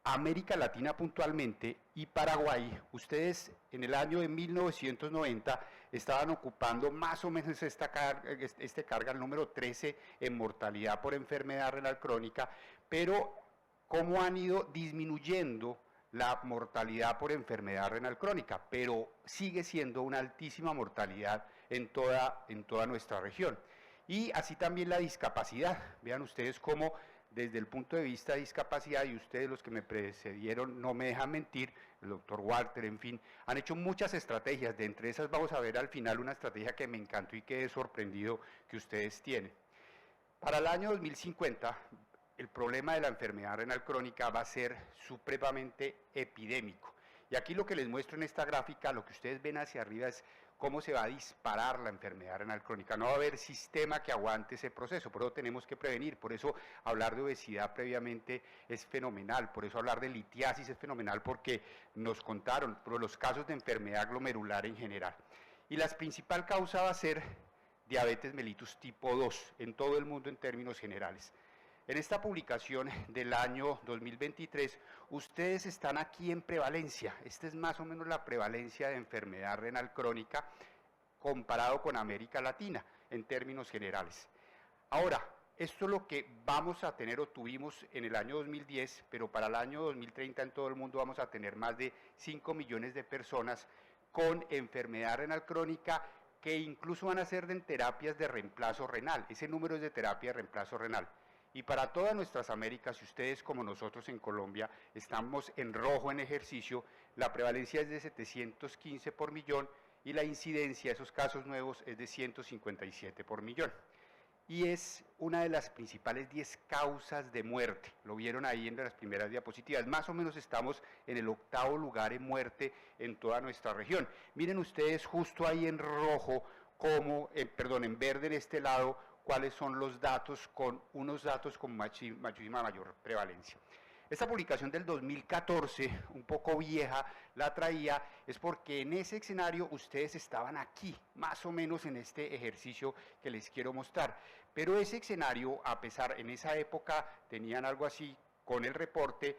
América Latina puntualmente y Paraguay, ustedes en el año de 1990 estaban ocupando más o menos este carga, el número 13 en mortalidad por enfermedad renal crónica, pero cómo han ido disminuyendo la mortalidad por enfermedad renal crónica, pero sigue siendo una altísima mortalidad en toda nuestra región. Y así también la discapacidad. Vean ustedes cómo desde el punto de vista de discapacidad, y ustedes los que me precedieron no me dejan mentir, el doctor Walter, en fin, han hecho muchas estrategias. De entre esas vamos a ver al final una estrategia que me encantó y quedé sorprendido que ustedes tienen. Para el año 2050, el problema de la enfermedad renal crónica va a ser supremamente epidémico. Y aquí lo que les muestro en esta gráfica, lo que ustedes ven hacia arriba es cómo se va a disparar la enfermedad renal crónica. No va a haber sistema que aguante ese proceso, por eso tenemos que prevenir, por eso hablar de obesidad previamente es fenomenal, por eso hablar de litiasis es fenomenal, porque nos contaron por los casos de enfermedad glomerular en general. Y la principal causa va a ser diabetes mellitus tipo 2 en todo el mundo en términos generales. En esta publicación del año 2023, ustedes están aquí en prevalencia. Esta es más o menos la prevalencia de enfermedad renal crónica comparado con América Latina, en términos generales. Ahora, esto es lo que vamos a tener o tuvimos en el año 2010, pero para el año 2030 en todo el mundo vamos a tener más de 5 millones de personas con enfermedad renal crónica que incluso van a ser en terapias de reemplazo renal. Ese número es de terapia de reemplazo renal. Y para todas nuestras Américas, si ustedes como nosotros en Colombia estamos en rojo en ejercicio, la prevalencia es de 715 por millón y la incidencia de esos casos nuevos es de 157 por millón. Y es una de las principales 10 causas de muerte, lo vieron ahí en las primeras diapositivas, más o menos estamos en el 8º lugar en muerte en toda nuestra región. Miren ustedes justo ahí en rojo, en verde en este lado, cuáles son los datos con unos datos con muchísima mayor prevalencia. Esta publicación del 2014, un poco vieja, la traía, es porque en ese escenario ustedes estaban aquí, más o menos en este ejercicio que les quiero mostrar. Pero ese escenario, a pesar, en esa época tenían algo así con el reporte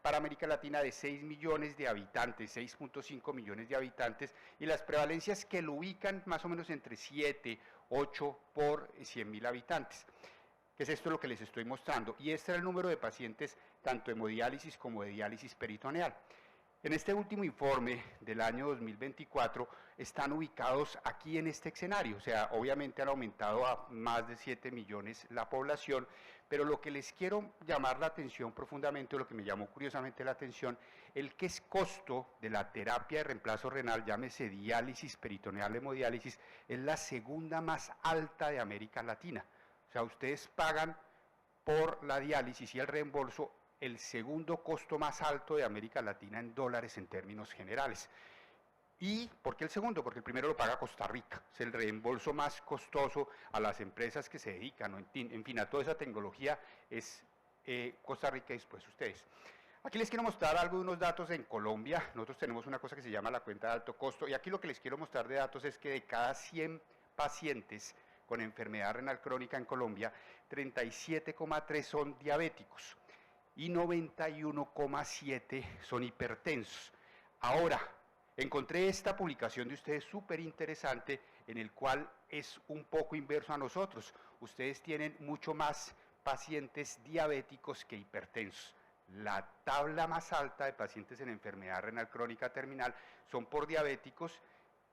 para América Latina de 6 millones de habitantes, 6.5 millones de habitantes, y las prevalencias que lo ubican más o menos entre 7, 8 por 100.000 habitantes. ¿Qué es esto lo que les estoy mostrando? Y este era el número de pacientes tanto hemodiálisis como de diálisis peritoneal. En este último informe del año 2024 están ubicados aquí en este escenario, o sea, obviamente han aumentado a más de 7 millones la población, pero lo que les quiero llamar la atención profundamente, o lo que me llamó curiosamente la atención, el que es costo de la terapia de reemplazo renal, llámese diálisis peritoneal, hemodiálisis, es la segunda más alta de América Latina. O sea, ustedes pagan por la diálisis y el reembolso el segundo costo más alto de América Latina en dólares en términos generales. ¿Y por qué el segundo? Porque el primero lo paga Costa Rica, es el reembolso más costoso a las empresas que se dedican, en fin, a toda esa tecnología es Costa Rica y después ustedes. Aquí les quiero mostrar unos datos en Colombia. Nosotros tenemos una cosa que se llama la cuenta de alto costo, y aquí lo que les quiero mostrar de datos es que de cada 100 pacientes con enfermedad renal crónica en Colombia, 37,3 son diabéticos y 91,7 son hipertensos. Ahora, encontré esta publicación de ustedes súper interesante, en el cual es un poco inverso a nosotros. Ustedes tienen mucho más pacientes diabéticos que hipertensos. La tabla más alta de pacientes en enfermedad renal crónica terminal son por diabéticos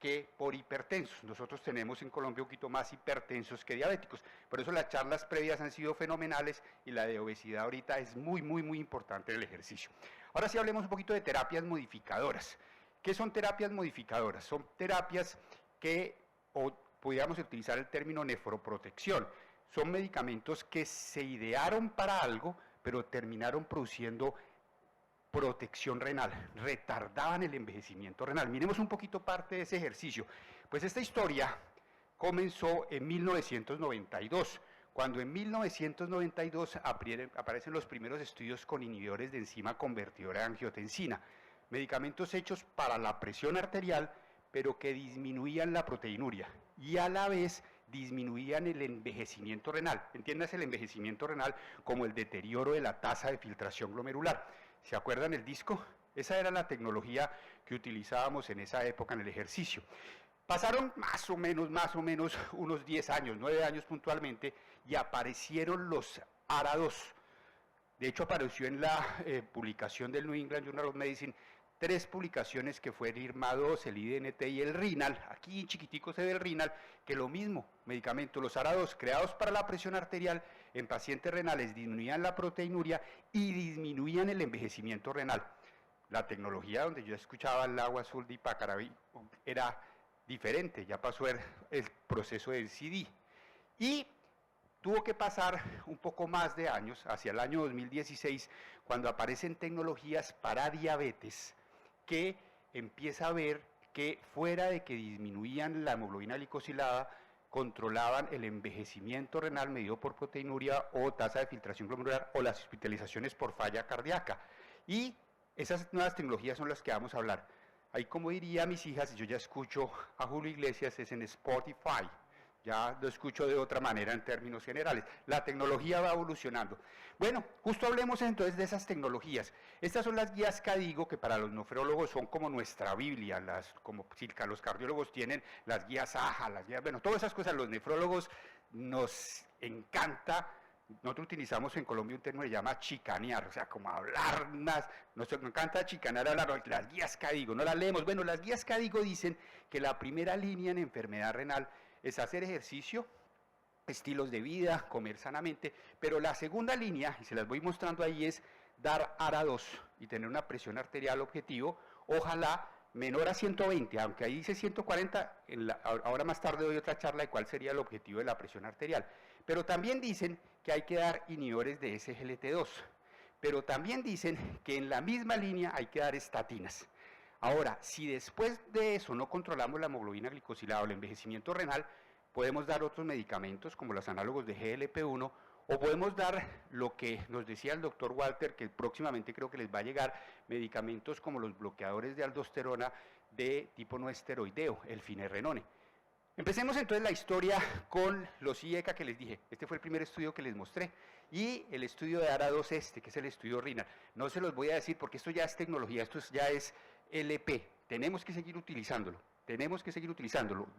que por hipertensos. Nosotros tenemos en Colombia un poquito más hipertensos que diabéticos. Por eso las charlas previas han sido fenomenales y la de obesidad ahorita es muy importante en el ejercicio. Ahora sí hablemos un poquito de terapias modificadoras. ¿Qué son terapias modificadoras? Son terapias que, o podríamos utilizar el término nefroprotección, son medicamentos que se idearon para algo, pero terminaron produciendo protección renal, retardaban el envejecimiento renal. Miremos un poquito parte de ese ejercicio. Pues esta historia comenzó en 1992, cuando en 1992 aparecen los primeros estudios con inhibidores de enzima convertidora de angiotensina, medicamentos hechos para la presión arterial, pero que disminuían la proteinuria y a la vez disminuían el envejecimiento renal. Entiéndase el envejecimiento renal como el deterioro de la tasa de filtración glomerular. ¿Se acuerdan el disco? Esa era la tecnología que utilizábamos en esa época en el ejercicio. Pasaron más o menos unos 10 años, 9 años puntualmente, y aparecieron los ARA2. De hecho, apareció en la publicación del New England Journal of Medicine 3 publicaciones que fue el IRMA2, el IDNT y el RINAL. Aquí en chiquitico se ve el RINAL, que lo mismo, medicamentos, los ARA2, creados para la presión arterial en pacientes renales, disminuían la proteinuria y disminuían el envejecimiento renal. La tecnología donde yo escuchaba el agua azul de Ipacaraví era diferente, ya pasó el proceso del CD. Y tuvo que pasar un poco más de años, hacia el año 2016, cuando aparecen tecnologías para diabetes, que empieza a ver que fuera de que disminuían la hemoglobina glicosilada, controlaban el envejecimiento renal medido por proteinuria o tasa de filtración glomerular o las hospitalizaciones por falla cardíaca. Y esas nuevas tecnologías son las que vamos a hablar. Ahí, como diría mis hijas, yo ya escucho a Julio Iglesias, es en Spotify, ya lo escucho de otra manera en términos generales. La tecnología va evolucionando. Bueno, justo hablemos entonces de esas tecnologías. Estas son las guías CADIGO, que para los nefrólogos son como nuestra Biblia, como si los cardiólogos tienen las guías AHA, las guías, bueno, todas esas cosas, los nefrólogos nos encanta. Nosotros utilizamos en Colombia un término que se llama chicanear, o sea, como hablar más, nos encanta chicanear, hablar, las guías CADIGO, no las leemos. Bueno, las guías CADIGO dicen que la primera línea en enfermedad renal es hacer ejercicio, estilos de vida, comer sanamente, pero la segunda línea, y se las voy mostrando ahí, es dar ARA2 y tener una presión arterial objetivo, ojalá menor a 120, aunque ahí dice 140, ahora más tarde doy otra charla de cuál sería el objetivo de la presión arterial. Pero también dicen que hay que dar inhibidores de SGLT2, pero también dicen que en la misma línea hay que dar estatinas. Ahora, si después de eso no controlamos la hemoglobina glicosilada o el envejecimiento renal, podemos dar otros medicamentos como los análogos de GLP-1 o podemos dar lo que nos decía el doctor Walter, que próximamente creo que les va a llegar, medicamentos como los bloqueadores de aldosterona de tipo no esteroideo, el finerenone. Empecemos entonces la historia con los IECA que les dije. Este fue el primer estudio que les mostré. Y el estudio de ARA2 que es el estudio RINAL. No se los voy a decir porque esto ya es tecnología, esto ya es LP. Tenemos que seguir utilizándolo.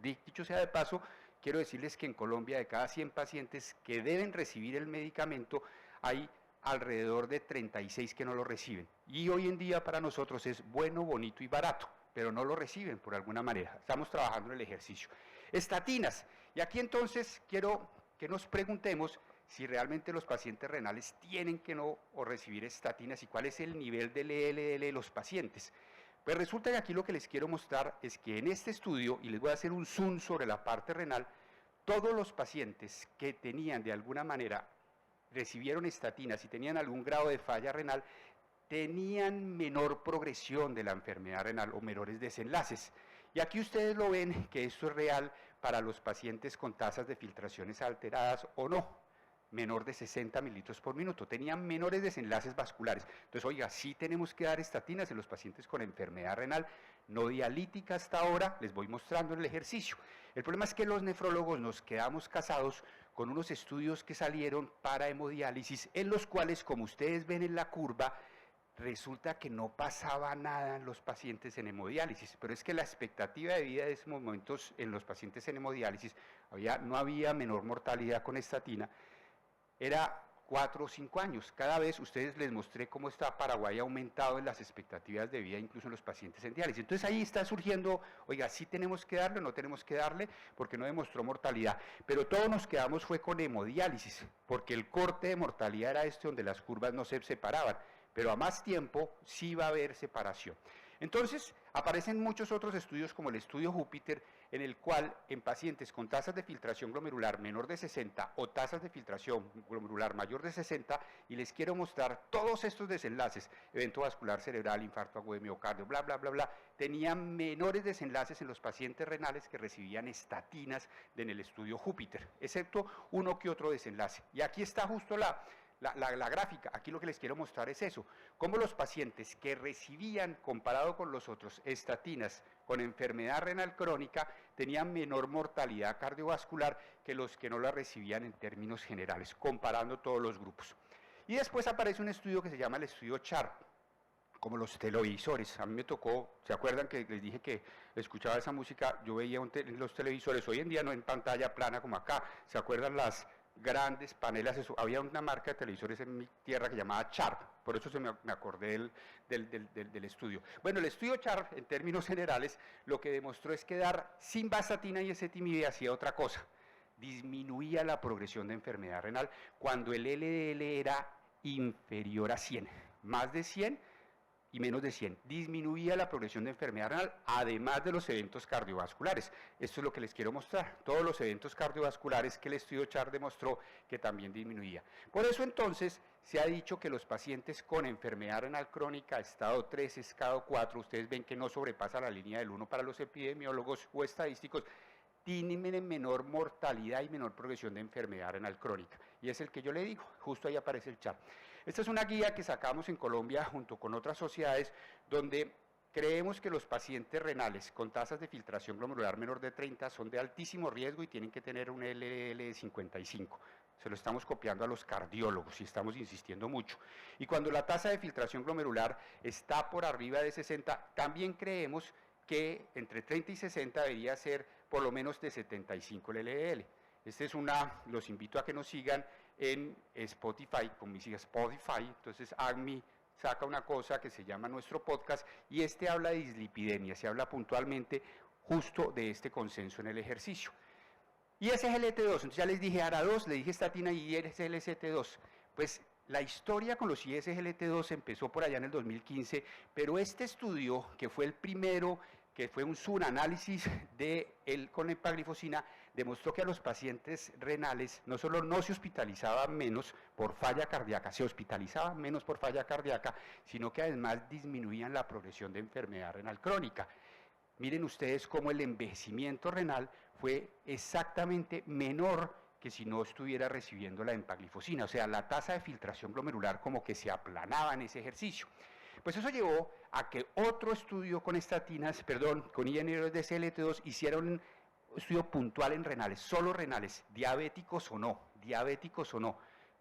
Dicho sea de paso, quiero decirles que en Colombia de cada 100 pacientes que deben recibir el medicamento, hay alrededor de 36 que no lo reciben. Y hoy en día para nosotros es bueno, bonito y barato, pero no lo reciben por alguna manera. Estamos trabajando en el ejercicio. Estatinas. Y aquí entonces quiero que nos preguntemos si realmente los pacientes renales tienen que no o recibir estatinas y cuál es el nivel del LDL de los pacientes. Pues resulta que aquí lo que les quiero mostrar es que en este estudio, y les voy a hacer un zoom sobre la parte renal, todos los pacientes que tenían de alguna manera, recibieron estatinas y tenían algún grado de falla renal, tenían menor progresión de la enfermedad renal o menores desenlaces. Y aquí ustedes lo ven que esto es real para los pacientes con tasas de filtraciones alteradas o no, menor de 60 mililitros por minuto, tenían menores desenlaces vasculares. Entonces, oiga, sí tenemos que dar estatinas en los pacientes con enfermedad renal no dialítica hasta ahora, les voy mostrando en el ejercicio. El problema es que los nefrólogos nos quedamos casados con unos estudios que salieron para hemodiálisis, en los cuales, como ustedes ven en la curva, resulta que no pasaba nada en los pacientes en hemodiálisis, pero es que la expectativa de vida de esos momentos en los pacientes en hemodiálisis no había menor mortalidad con estatina, era 4 o 5 años. Cada vez ustedes les mostré cómo está Paraguay aumentado en las expectativas de vida, incluso en los pacientes en diálisis. Entonces ahí está surgiendo, oiga, sí tenemos que darle, no tenemos que darle, porque no demostró mortalidad. Pero todos nos quedamos fue con hemodiálisis, porque el corte de mortalidad era donde las curvas no se separaban. Pero a más tiempo sí va a haber separación. Entonces, aparecen muchos otros estudios como el estudio Júpiter, en el cual en pacientes con tasas de filtración glomerular menor de 60 o tasas de filtración glomerular mayor de 60, y les quiero mostrar todos estos desenlaces, evento vascular cerebral, infarto agudo de miocardio, bla, bla, bla, bla, tenían menores desenlaces en los pacientes renales que recibían estatinas en el estudio Júpiter, excepto uno que otro desenlace. Y aquí está justo la gráfica. Aquí lo que les quiero mostrar es eso, cómo los pacientes que recibían, comparado con los otros, estatinas con enfermedad renal crónica, tenían menor mortalidad cardiovascular que los que no la recibían en términos generales, comparando todos los grupos. Y después aparece un estudio que se llama el estudio CHARP, como los televisores. A mí me tocó, ¿se acuerdan que les dije que escuchaba esa música? Yo veía los televisores, hoy en día no en pantalla plana como acá, ¿se acuerdan las grandes panelas? Había una marca de televisores en mi tierra que llamaba Sharp, por eso me acordé del estudio. Bueno, el estudio Sharp, en términos generales, lo que demostró es que dar simvastatina y ezetimibe hacía otra cosa, disminuía la progresión de enfermedad renal cuando el LDL era inferior a 100, más de 100 y menos de 100, disminuía la progresión de enfermedad renal, además de los eventos cardiovasculares. Esto es lo que les quiero mostrar, todos los eventos cardiovasculares que el estudio CHARP demostró que también disminuía. Por eso entonces se ha dicho que los pacientes con enfermedad renal crónica, estado 3, estado 4, ustedes ven que no sobrepasa la línea del 1 para los epidemiólogos o estadísticos, tienen menor mortalidad y menor progresión de enfermedad renal crónica. Y es el que yo le digo, justo ahí aparece el CHARP. Esta es una guía que sacamos en Colombia junto con otras sociedades donde creemos que los pacientes renales con tasas de filtración glomerular menor de 30 son de altísimo riesgo y tienen que tener un LDL de 55. Se lo estamos copiando a los cardiólogos y estamos insistiendo mucho. Y cuando la tasa de filtración glomerular está por arriba de 60, también creemos que entre 30 y 60 debería ser por lo menos de 75 el LDL. Los invito a que nos sigan en Spotify, con mi siga Spotify, entonces AGMI saca una cosa que se llama nuestro podcast y habla de dislipidemia, se habla puntualmente justo de este consenso en el ejercicio. Y SGLT2, entonces ya les dije ARA2, le dije estatina y SGLT2, pues la historia con los ISGLT2 empezó por allá en el 2015, pero este estudio, que fue el primero, que fue un subanálisis con empaglifosina, demostró que a los pacientes renales no solo no se hospitalizaban menos por falla cardíaca, se hospitalizaban menos por falla cardíaca, sino que además disminuían la progresión de enfermedad renal crónica. Miren ustedes cómo el envejecimiento renal fue exactamente menor que si no estuviera recibiendo la empaglifosina, o sea, la tasa de filtración glomerular como que se aplanaba en ese ejercicio. Pues eso llevó a que otro estudio con estatinas, con inhibidores de SGLT2 hiciera un estudio puntual en renales, solo renales, diabéticos o no,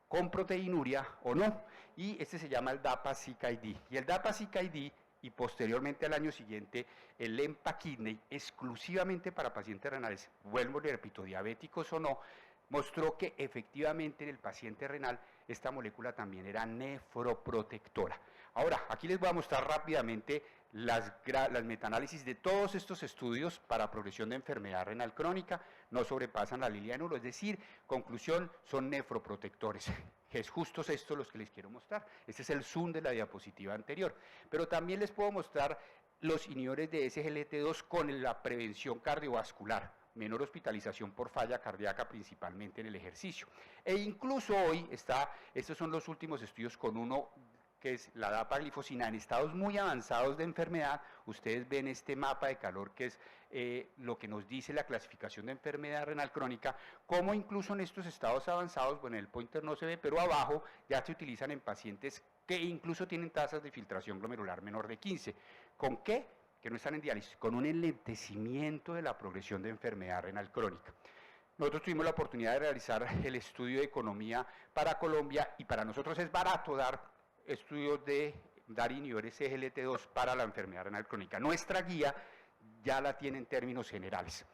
con proteinuria o no, y este se llama el DAPA-CKD. Y el DAPA-CKD, y posteriormente al año siguiente, el EMPA-Kidney, exclusivamente para pacientes renales, vuelvo y repito, diabéticos o no, mostró que efectivamente en el paciente renal esta molécula también era nefroprotectora. Ahora, aquí les voy a mostrar rápidamente las metaanálisis de todos estos estudios para progresión de enfermedad renal crónica, no sobrepasan la línea de 1, es decir, conclusión, son nefroprotectores. Es justo esto los que les quiero mostrar. Este es el zoom de la diapositiva anterior. Pero también les puedo mostrar los inhibidores de SGLT2 con la prevención cardiovascular, menor hospitalización por falla cardíaca principalmente en el ejercicio. E incluso hoy estos son los últimos estudios con uno que es la dapaglifosina en estados muy avanzados de enfermedad. Ustedes ven este mapa de calor que es lo que nos dice la clasificación de enfermedad renal crónica, como incluso en estos estados avanzados, bueno, en el pointer no se ve, pero abajo ya se utilizan en pacientes que incluso tienen tasas de filtración glomerular menor de 15. ¿Con qué? Que no están en diálisis, con un enlentecimiento de la progresión de enfermedad renal crónica. Nosotros tuvimos la oportunidad de realizar el estudio de economía para Colombia y para nosotros es barato dar estudios de dar inhibidores SGLT2 para la enfermedad renal crónica. Nuestra guía ya la tiene en términos generales.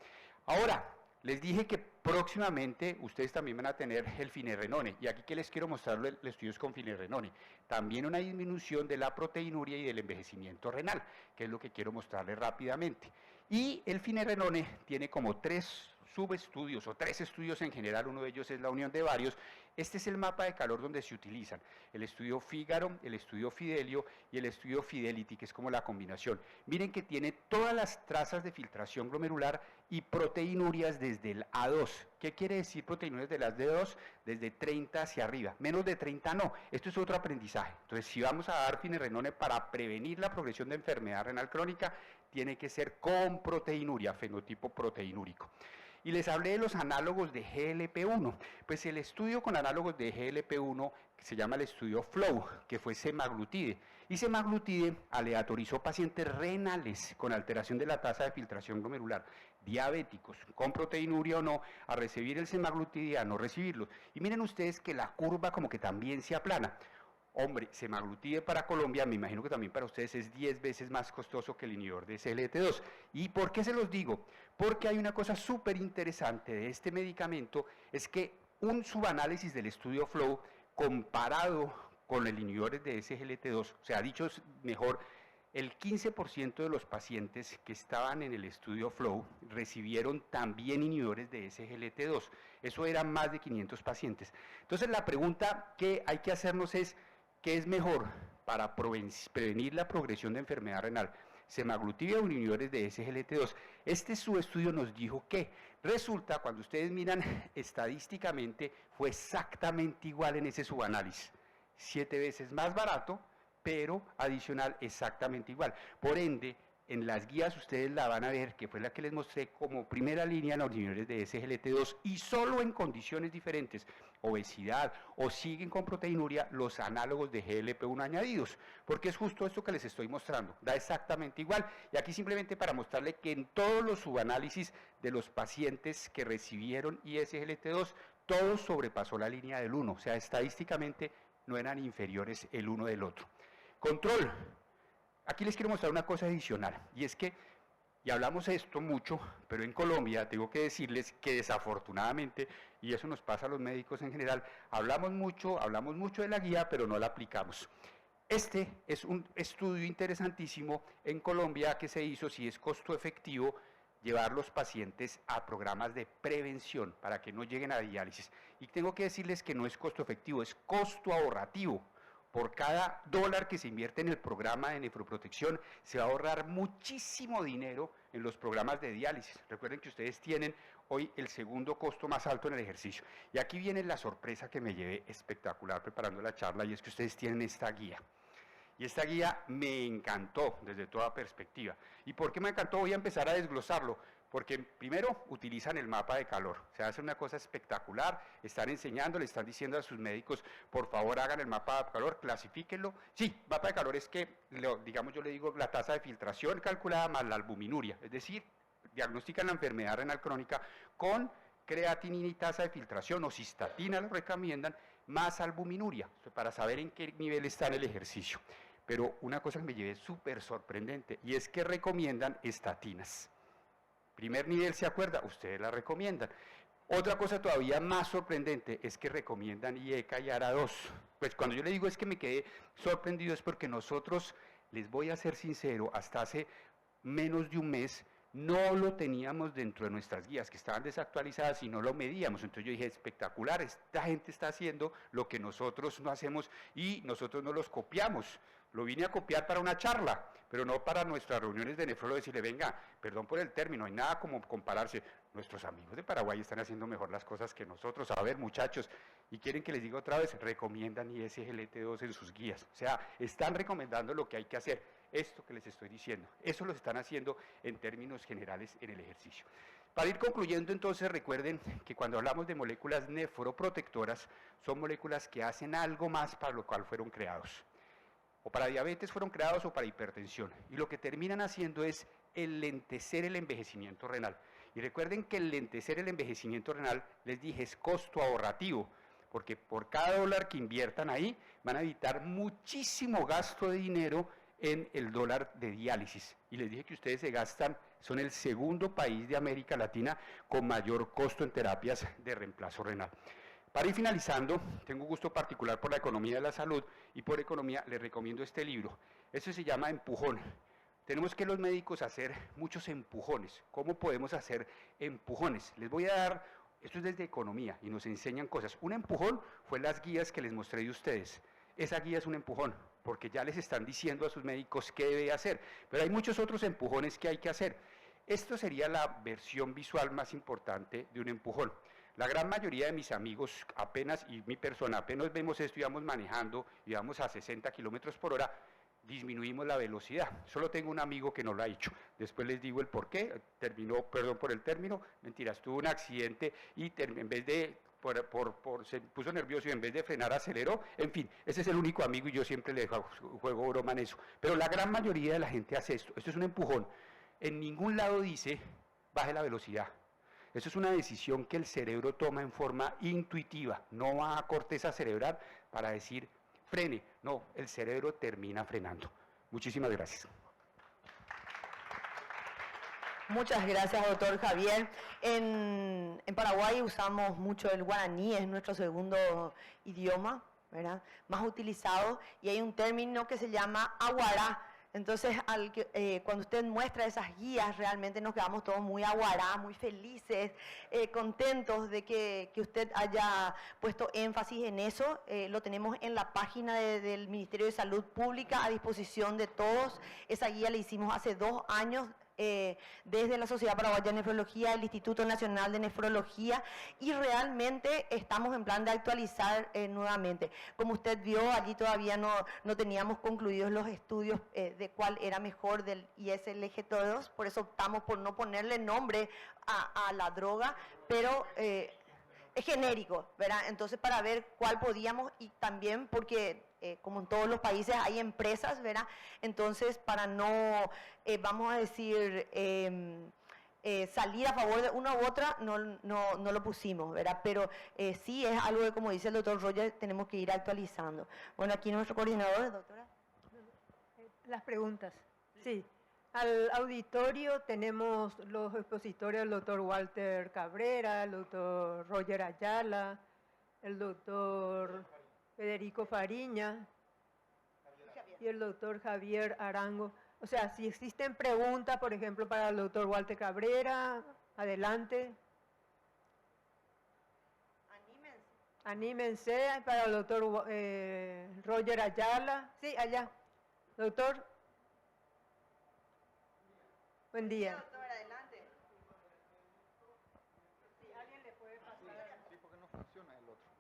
Ahora, les dije que próximamente ustedes también van a tener el finerenone, y aquí que les quiero mostrar los estudios con finerenone. También una disminución de la proteinuria y del envejecimiento renal, que es lo que quiero mostrarles rápidamente. Y el finerenone tiene como 3 subestudios o 3 estudios en general, uno de ellos es la unión de varios. Este es el mapa de calor donde se utilizan el estudio Fígaro, el estudio Fidelio y el estudio Fidelity, que es como la combinación. Miren que tiene todas las trazas de filtración glomerular y proteinurias desde el A2. ¿Qué quiere decir proteinurias de las D2? Desde 30 hacia arriba, menos de 30 no. Esto es otro aprendizaje. Entonces, si vamos a dar finerenone para prevenir la progresión de enfermedad renal crónica, tiene que ser con proteinuria, fenotipo proteinúrico. Y les hablé de los análogos de GLP-1. Pues el estudio con análogos de GLP-1 se llama el estudio FLOW, que fue semaglutide. Y semaglutide aleatorizó pacientes renales con alteración de la tasa de filtración glomerular, diabéticos, con proteinuria o no, a recibir el semaglutide y a no recibirlo. Y miren ustedes que la curva como que también se aplana. Hombre, semaglutide para Colombia, me imagino que también para ustedes es 10 veces más costoso que el inhibidor de SGLT2. ¿Y por qué se los digo? Porque hay una cosa súper interesante de este medicamento, es que un subanálisis del estudio FLOW comparado con el inhibidor de SGLT2, o sea, dicho mejor, el 15% de los pacientes que estaban en el estudio FLOW recibieron también inhibidores de SGLT2. Eso eran más de 500 pacientes. Entonces la pregunta que hay que hacernos es, ¿qué es mejor para prevenir la progresión de enfermedad renal? ¿Semaglutide o inhibidores de SGLT2? Este subestudio nos dijo que resulta, cuando ustedes miran estadísticamente, fue exactamente igual en ese subanálisis. 7 veces más barato, pero adicional exactamente igual. Por ende, en las guías ustedes la van a ver, que fue la que les mostré como primera línea en los inhibidores de SGLT2 y solo en condiciones diferentes, obesidad o siguen con proteinuria, los análogos de GLP-1 añadidos, porque es justo esto que les estoy mostrando, da exactamente igual. Y aquí simplemente para mostrarle que en todos los subanálisis de los pacientes que recibieron ISGLT2, todos sobrepasó la línea del 1, o sea, estadísticamente no eran inferiores el uno del otro. Control. Aquí les quiero mostrar una cosa adicional, y es que, y hablamos esto mucho, pero en Colombia tengo que decirles que desafortunadamente, y eso nos pasa a los médicos en general, hablamos mucho de la guía, pero no la aplicamos. Este es un estudio interesantísimo en Colombia que se hizo, si es costo efectivo, llevar los pacientes a programas de prevención para que no lleguen a diálisis. Y tengo que decirles que no es costo efectivo, es costo ahorrativo. Por cada dólar que se invierte en el programa de nefroprotección, se va a ahorrar muchísimo dinero en los programas de diálisis. Recuerden que ustedes tienen hoy el segundo costo más alto en el ejercicio. Y aquí viene la sorpresa que me llevé espectacular preparando la charla, y es que ustedes tienen esta guía. Y esta guía me encantó desde toda perspectiva. ¿Y por qué me encantó? Voy a empezar a desglosarlo. Porque primero utilizan el mapa de calor, o sea, hacen una cosa espectacular, están enseñando, le están diciendo a sus médicos, por favor hagan el mapa de calor, clasifíquenlo. Sí, mapa de calor es que, digamos, yo le digo la tasa de filtración calculada más la albuminuria, es decir, diagnostican la enfermedad renal crónica con creatinina y tasa de filtración, o cistatina lo recomiendan, más albuminuria, para saber en qué nivel está en el ejercicio. Pero una cosa que me llevé súper sorprendente, y es que recomiendan estatinas. Primer nivel, ¿se acuerda? Ustedes la recomiendan. Otra cosa todavía más sorprendente es que recomiendan IECA y ARA2. Pues cuando yo le digo es que me quedé sorprendido es porque nosotros, les voy a ser sincero, hasta hace menos de un mes no lo teníamos dentro de nuestras guías, que estaban desactualizadas y no lo medíamos. Entonces yo dije, espectacular, esta gente está haciendo lo que nosotros no hacemos y nosotros no los copiamos. Lo vine a copiar para una charla, pero no para nuestras reuniones de nefrólogo, decirle, venga, perdón por el término, hay nada como compararse. Nuestros amigos de Paraguay están haciendo mejor las cosas que nosotros. A ver, muchachos, y quieren que les diga otra vez, recomiendan ISGLT2 en sus guías. O sea, están recomendando lo que hay que hacer. Esto que les estoy diciendo, eso lo están haciendo en términos generales en el ejercicio. Para ir concluyendo, entonces, recuerden que cuando hablamos de moléculas nefroprotectoras, son moléculas que hacen algo más para lo cual fueron creados. O para diabetes fueron creados o para hipertensión. Y lo que terminan haciendo es enlentecer el envejecimiento renal. Y recuerden que enlentecer el envejecimiento renal, les dije, es costo ahorrativo, porque por cada dólar que inviertan ahí, van a evitar muchísimo gasto de dinero en el dólar de diálisis. Y les dije que ustedes se gastan, son el segundo país de América Latina con mayor costo en terapias de reemplazo renal. Para ir finalizando, tengo un gusto particular por la economía de la salud y por economía les recomiendo este libro. Este se llama Empujón. Tenemos que los médicos hacer muchos empujones. ¿Cómo podemos hacer empujones? Les voy a dar, esto es desde economía y nos enseñan cosas. Un empujón fue las guías que les mostré de ustedes. Esa guía es un empujón, porque ya les están diciendo a sus médicos qué debe hacer. Pero hay muchos otros empujones que hay que hacer. Esto sería la versión visual más importante de un empujón. La gran mayoría de mis amigos apenas, y mi persona, apenas vemos esto y vamos manejando y vamos a 60 kilómetros por hora, disminuimos la velocidad. Solo tengo un amigo que no lo ha hecho. Después les digo el por qué. Terminó, perdón por el término, mentiras, tuvo un accidente y en vez de, se puso nervioso y en vez de frenar aceleró. En fin, ese es el único amigo y yo siempre le juego broma en eso. Pero la gran mayoría de la gente hace esto. Esto es un empujón. En ningún lado dice, baje la velocidad. Eso es una decisión que el cerebro toma en forma intuitiva. No va a corteza cerebral para decir, frene. No, el cerebro termina frenando. Muchísimas gracias. Muchas gracias, doctor Javier. En Paraguay usamos mucho el guaraní, es nuestro segundo idioma, ¿verdad?, más utilizado, y hay un término que se llama aguará. Entonces, cuando usted muestra esas guías, realmente nos quedamos todos muy aguará, muy felices, contentos de que usted haya puesto énfasis en eso. Lo tenemos en la página del Ministerio de Salud Pública a disposición de todos. Esa guía la hicimos hace 2 años. Desde la Sociedad Paraguaya de Nefrología, el Instituto Nacional de Nefrología, y realmente estamos en plan de actualizar nuevamente. Como usted vio, allí todavía no teníamos concluidos los estudios de cuál era mejor del ISLG-2, por eso optamos por no ponerle nombre a la droga, pero es genérico, ¿verdad? Entonces, para ver cuál podíamos, y también porque como en todos los países hay empresas, ¿verdad? Entonces, para no, vamos a decir, salir a favor de una u otra, no lo pusimos, ¿verdad? Pero sí es algo que, como dice el doctor Roger, tenemos que ir actualizando. Bueno, aquí nuestro coordinador, doctora. Las preguntas. Sí. Al auditorio tenemos los expositores, el doctor Walter Cabrera, el doctor Roger Ayala, el doctor Federico Fariña y el doctor Javier Arango. O sea, si existen preguntas, por ejemplo, para el doctor Walter Cabrera, adelante. Anímense. Para el doctor Roger Ayala. Sí, allá. Doctor. Buen día. Doctor, adelante. Si alguien le puede pasar. Sí, porque no funciona el otro.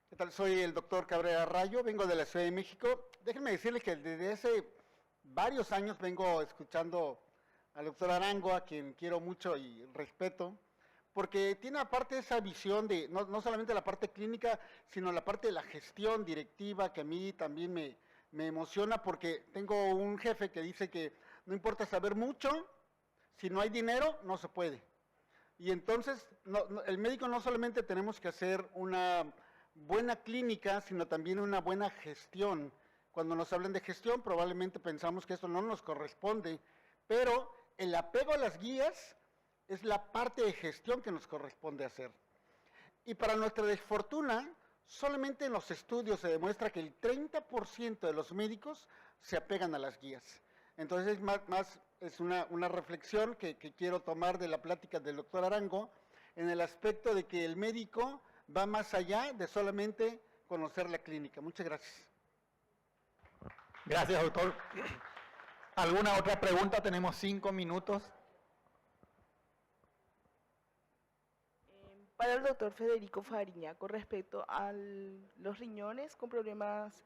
¿Qué tal? Soy el doctor Cabrera Rayo, vengo de la Ciudad de México. Déjenme decirles que desde hace varios años vengo escuchando al doctor Arango, a quien quiero mucho y respeto, porque tiene aparte esa visión de, no solamente la parte clínica, sino la parte de la gestión directiva, que a mí también me emociona, porque tengo un jefe que dice que no importa saber mucho, si no hay dinero, no se puede. Y entonces, el médico no solamente tenemos que hacer una buena clínica, sino también una buena gestión. Cuando nos hablan de gestión, probablemente pensamos que esto no nos corresponde, pero el apego a las guías es la parte de gestión que nos corresponde hacer. Y para nuestra desfortuna, solamente en los estudios se demuestra que el 30% de los médicos se apegan a las guías. Entonces, es una reflexión que quiero tomar de la plática del doctor Arango, en el aspecto de que el médico va más allá de solamente conocer la clínica. Muchas gracias. Gracias, doctor. ¿Alguna otra pregunta? Tenemos 5 minutos. Para el doctor Federico Fariña, con respecto a los riñones con problemas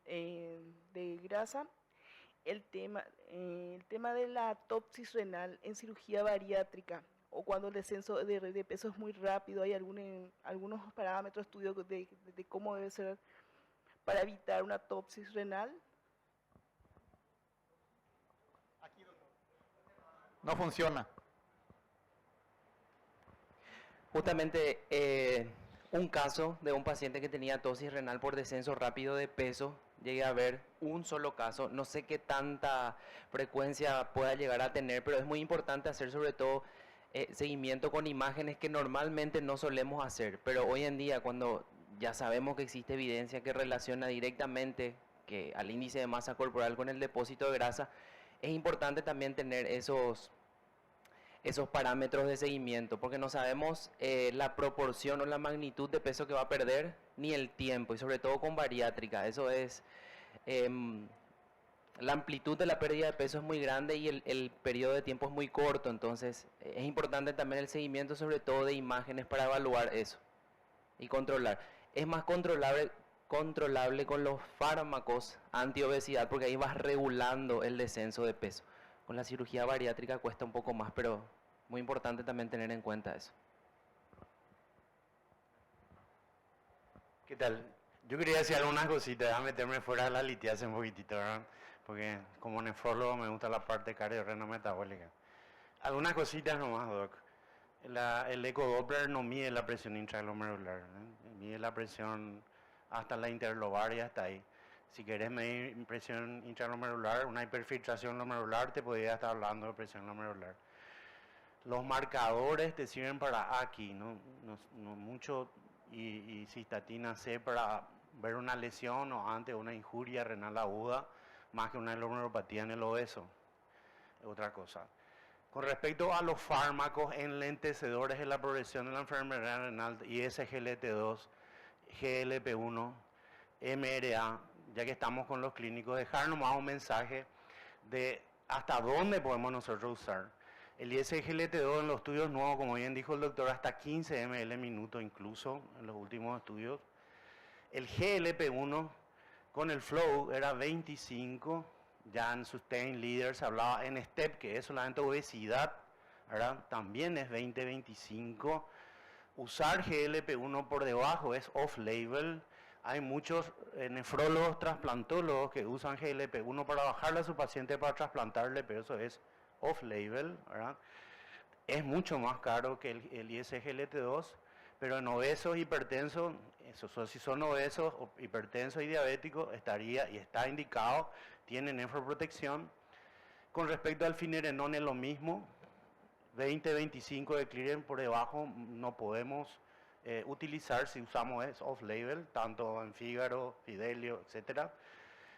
de grasa, el tema de la autopsia renal en cirugía bariátrica, o cuando el descenso de peso es muy rápido, hay algunos parámetros, estudios de cómo debe ser para evitar una autopsia renal. No funciona. Justamente un caso de un paciente que tenía tosis renal por descenso rápido de peso, llegué a ver un solo caso, no sé qué tanta frecuencia pueda llegar a tener, pero es muy importante hacer sobre todo seguimiento con imágenes que normalmente no solemos hacer, pero hoy en día cuando ya sabemos que existe evidencia que relaciona directamente al índice de masa corporal con el depósito de grasa. Es importante también tener esos parámetros de seguimiento, porque no sabemos la proporción o la magnitud de peso que va a perder, ni el tiempo, y sobre todo con bariátrica. Eso es, la amplitud de la pérdida de peso es muy grande y el periodo de tiempo es muy corto, entonces es importante también el seguimiento, sobre todo de imágenes, para evaluar eso y controlar. Es más controlable con los fármacos antiobesidad, porque ahí vas regulando el descenso de peso. Con la cirugía bariátrica cuesta un poco más, pero muy importante también tener en cuenta eso. ¿Qué tal? Yo quería decir algunas cositas, déjame meterme fuera de la litiasis un poquitito, ¿verdad? Porque como nefrólogo me gusta la parte cardiorrenometabólica. Algunas cositas nomás, Doc. El ecodoppler no mide la presión intraglomerular, mide la presión hasta la interlobar y hasta ahí. Si querés medir presión intraglomerular, una hiperfiltración glomerular, te podría estar hablando de presión glomerular. Los marcadores te sirven para aquí, no mucho, y cistatina C para ver una lesión o antes una injuria renal aguda, más que una glomerulopatía en el obeso. Otra cosa. Con respecto a los fármacos enlentecedores de la progresión de la enfermedad renal, ISGLT2, GLP-1, MRA, ya que estamos con los clínicos, dejar nomás un mensaje de hasta dónde podemos nosotros usar. El ISGLT2 en los estudios nuevos, como bien dijo el doctor, hasta 15 ml minuto incluso en los últimos estudios. El GLP-1 con el Flow era 25, ya en Sustain Leader se hablaba en STEP, que es solamente obesidad, ¿verdad? También es 20-25. Usar GLP-1 por debajo es off-label. Hay muchos nefrólogos, trasplantólogos que usan GLP-1 para bajarle a su paciente para trasplantarle, pero eso es off-label, ¿verdad? Es mucho más caro que el ISGLT2, pero en obesos, hipertensos, si son obesos, hipertensos y diabéticos, estaría y está indicado, tienen nefroprotección. Con respecto al finerenón es lo mismo, 20-25 de clearance por debajo no podemos utilizar si usamos es off-label, tanto en Fígaro, Fidelio, etc.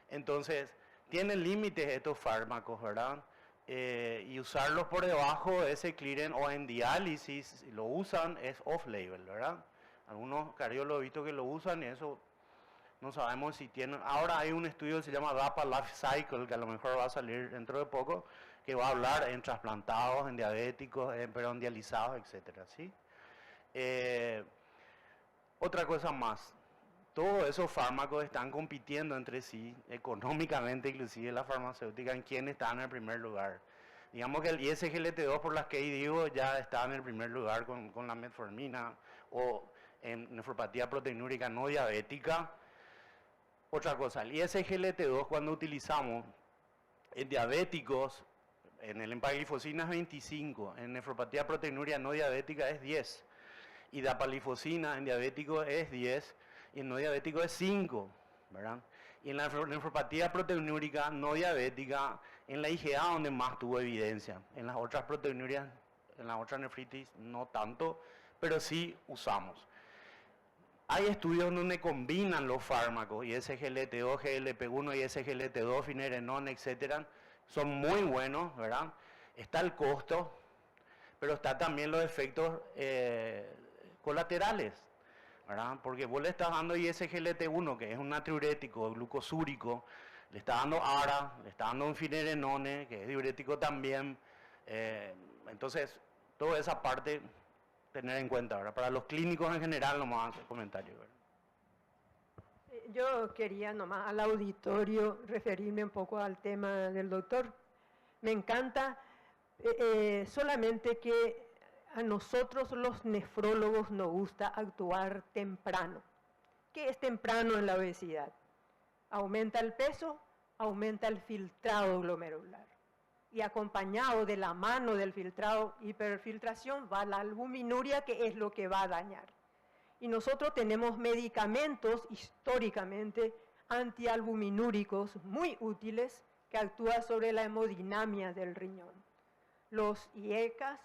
Entonces, tienen límites estos fármacos, ¿verdad? Y usarlos por debajo de ese clearance o en diálisis, si lo usan, es off-label, ¿verdad? Algunos cardiólogos he visto que lo usan y eso no sabemos si tienen. Ahora hay un estudio que se llama DAPA Life Cycle, que a lo mejor va a salir dentro de poco, que va a hablar en trasplantados, en diabéticos, en dializados, etcétera, ¿sí? Otra cosa más, todos esos fármacos están compitiendo entre sí, económicamente inclusive la farmacéutica, en quién está en el primer lugar. Digamos que el ISGLT2 por las que digo ya está en el primer lugar con la metformina o en nefropatía proteinúrica no diabética. Otra cosa, el ISGLT2 cuando utilizamos en diabéticos, en el empaglifosina es 25, en nefropatía proteinúrica no diabética es 10, y dapaglifosina en diabético es 10, y en no diabético es 5, ¿verdad? Y en la nefropatía proteinúrica no diabética, en la IgA donde más tuvo evidencia, en las otras proteinúrias, en la otra nefritis no tanto, pero sí usamos. Hay estudios donde combinan los fármacos, ISGLT2, GLP-1, ISGLT2, finerenón, etcétera, son muy buenos, ¿verdad? Está el costo, pero está también los efectos colaterales, ¿verdad? Porque vos le estás dando ISGLT1, que es un natriurético glucosúrico, le estás dando ARA, le estás dando un finerenone, que es diurético también, entonces toda esa parte tener en cuenta, ¿verdad? Para los clínicos en general, nomás hacer comentarios, ¿verdad? Yo quería nomás al auditorio referirme un poco al tema del doctor. Me encanta solamente que a nosotros los nefrólogos nos gusta actuar temprano. ¿Qué es temprano en la obesidad? Aumenta el peso, aumenta el filtrado glomerular. Y acompañado de la mano del filtrado, hiperfiltración, va la albuminuria, que es lo que va a dañar. Y nosotros tenemos medicamentos históricamente antialbuminúricos muy útiles que actúan sobre la hemodinamia del riñón. Los IECAS,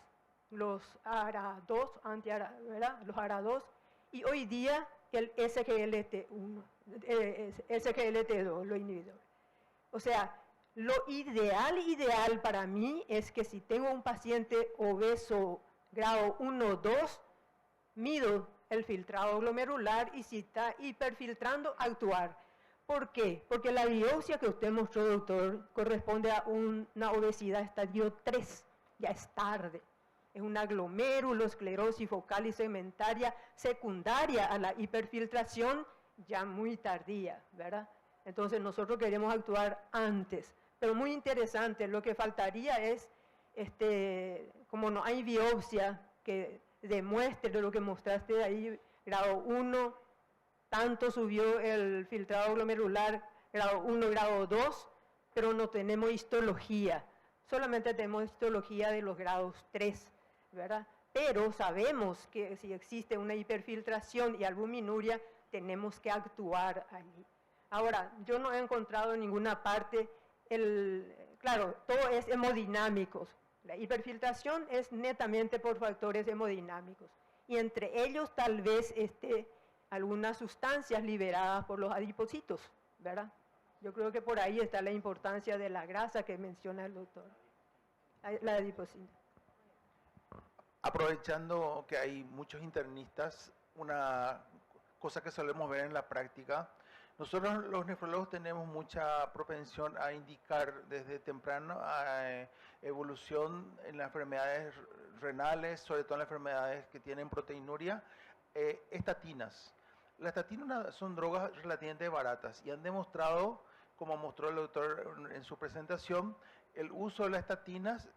los ARA2, ¿verdad? Los ARA2, y hoy día el SGLT1, SGLT2, los inhibidores. O sea, lo ideal para mí es que si tengo un paciente obeso grado 1 o 2, mido el filtrado glomerular y si está hiperfiltrando, actuar. ¿Por qué? Porque la biopsia que usted mostró, doctor, corresponde a una obesidad estadio 3, ya es tarde. Es una glomerulosclerosis focal y segmentaria secundaria a la hiperfiltración, ya muy tardía, ¿verdad? Entonces nosotros queremos actuar antes. Pero muy interesante, lo que faltaría es, como no hay biopsia que demuestre lo que mostraste de ahí, grado 1, tanto subió el filtrado glomerular, grado 1, grado 2, pero no tenemos histología, solamente tenemos histología de los grados 3, ¿verdad? Pero sabemos que si existe una hiperfiltración y albuminuria, tenemos que actuar ahí. Ahora, yo no he encontrado en ninguna parte, claro, todo es hemodinámicos. La hiperfiltración es netamente por factores hemodinámicos. Y entre ellos tal vez algunas sustancias liberadas por los adipocitos, ¿verdad? Yo creo que por ahí está la importancia de la grasa que menciona el doctor, la adipocina. Aprovechando que hay muchos internistas, una cosa que solemos ver en la práctica, nosotros los nefrólogos tenemos mucha propensión a indicar desde temprano a evolución en las enfermedades renales, sobre todo en las enfermedades que tienen proteinuria, estatinas. Las estatinas son drogas relativamente baratas y han demostrado, como mostró el doctor en su presentación, el uso de las estatinas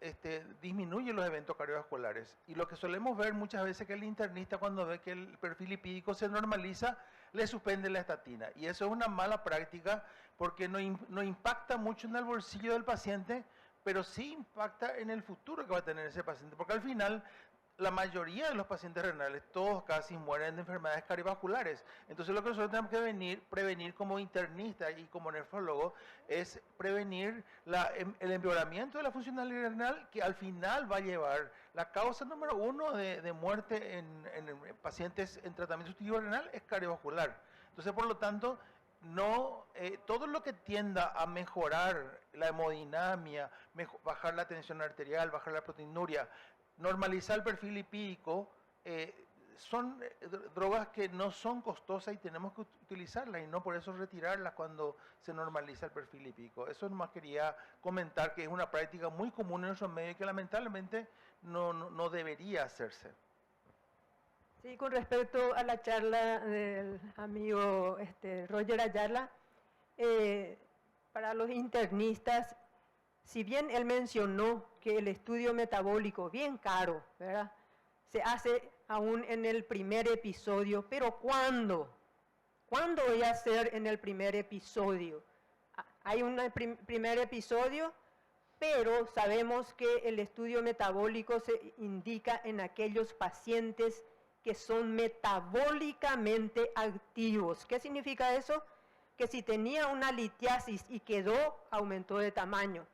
disminuye los eventos cardiovasculares. Y lo que solemos ver muchas veces es que el internista, cuando ve que el perfil lipídico se normaliza, le suspende la estatina. Y eso es una mala práctica porque no impacta mucho en el bolsillo del paciente, pero sí impacta en el futuro que va a tener ese paciente. Porque al final, la mayoría de los pacientes renales, todos casi mueren de enfermedades cardiovasculares. Entonces lo que nosotros tenemos que prevenir como internista y como nefrólogo es prevenir el empeoramiento de la funcionalidad renal, que al final va a llevar la causa número 1 de muerte en pacientes en tratamiento sustitutivo renal es cardiovascular. Entonces, por lo tanto, todo lo que tienda a mejorar la hemodinamia, bajar la tensión arterial, bajar la proteinuria, normalizar el perfil lipídico, son drogas que no son costosas y tenemos que utilizarlas y no por eso retirarlas cuando se normaliza el perfil lipídico. Eso nomás quería comentar que es una práctica muy común en nuestro medio y que lamentablemente no debería hacerse. Sí, con respecto a la charla del amigo Roger Ayala, para los internistas, si bien él mencionó que el estudio metabólico, bien caro, ¿verdad?, se hace aún en el primer episodio, pero ¿cuándo? ¿Cuándo voy a hacer en el primer episodio? Hay un primer episodio, pero sabemos que el estudio metabólico se indica en aquellos pacientes que son metabólicamente activos. ¿Qué significa eso? Que si tenía una litiasis y quedó, aumentó de tamaño.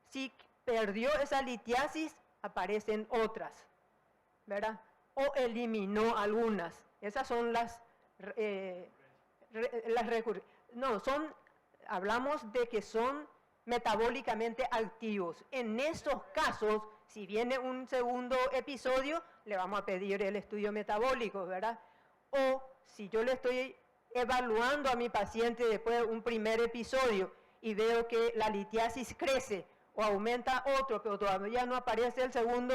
Si perdió esa litiasis, aparecen otras, ¿verdad? O eliminó algunas. Esas son hablamos de que son metabólicamente activos. En esos casos, si viene un segundo episodio, le vamos a pedir el estudio metabólico, ¿verdad? O si yo le estoy evaluando a mi paciente después de un primer episodio y veo que la litiasis crece o aumenta otro, pero todavía no aparece el segundo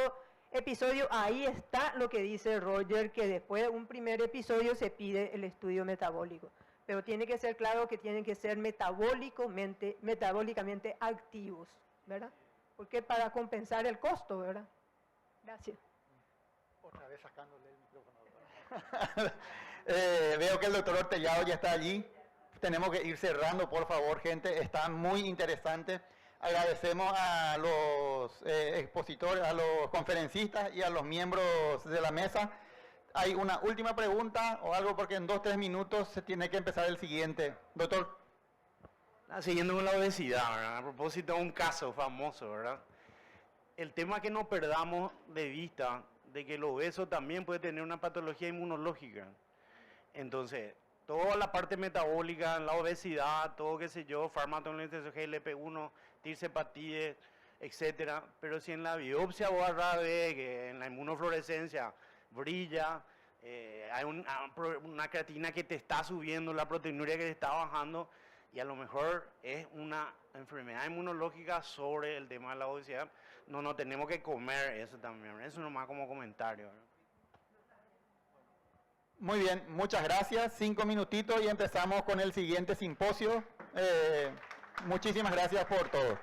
episodio, ahí está lo que dice Roger, que después de un primer episodio se pide el estudio metabólico. Pero tiene que ser claro que tienen que ser metabólicamente activos, ¿verdad? Porque para compensar el costo, ¿verdad? Gracias. Otra vez sacándole el micrófono. Veo que el doctor Ortellado ya está allí. Tenemos que ir cerrando, por favor, gente. Está muy interesante. Agradecemos a los expositores, a los conferencistas y a los miembros de la mesa. Hay una última pregunta o algo porque en 2-3 minutos se tiene que empezar el siguiente. Doctor. Siguiendo con la obesidad, ¿verdad? A propósito de un caso famoso, ¿verdad? El tema que no perdamos de vista de que el obeso también puede tener una patología inmunológica. Entonces, toda la parte metabólica, la obesidad, todo qué sé yo, farmacotoxicidad, GLP-1, tirsepatides, etcétera. Pero si en la biopsia vos agarrás, que en la inmunofluorescencia brilla, hay una creatina que te está subiendo, la proteinuria que te está bajando, y a lo mejor es una enfermedad inmunológica sobre el tema de la obesidad. No tenemos que comer eso también. Eso nomás como comentario, ¿verdad? Muy bien, muchas gracias. 5 minutitos y empezamos con el siguiente simposio. Muchísimas gracias por todo.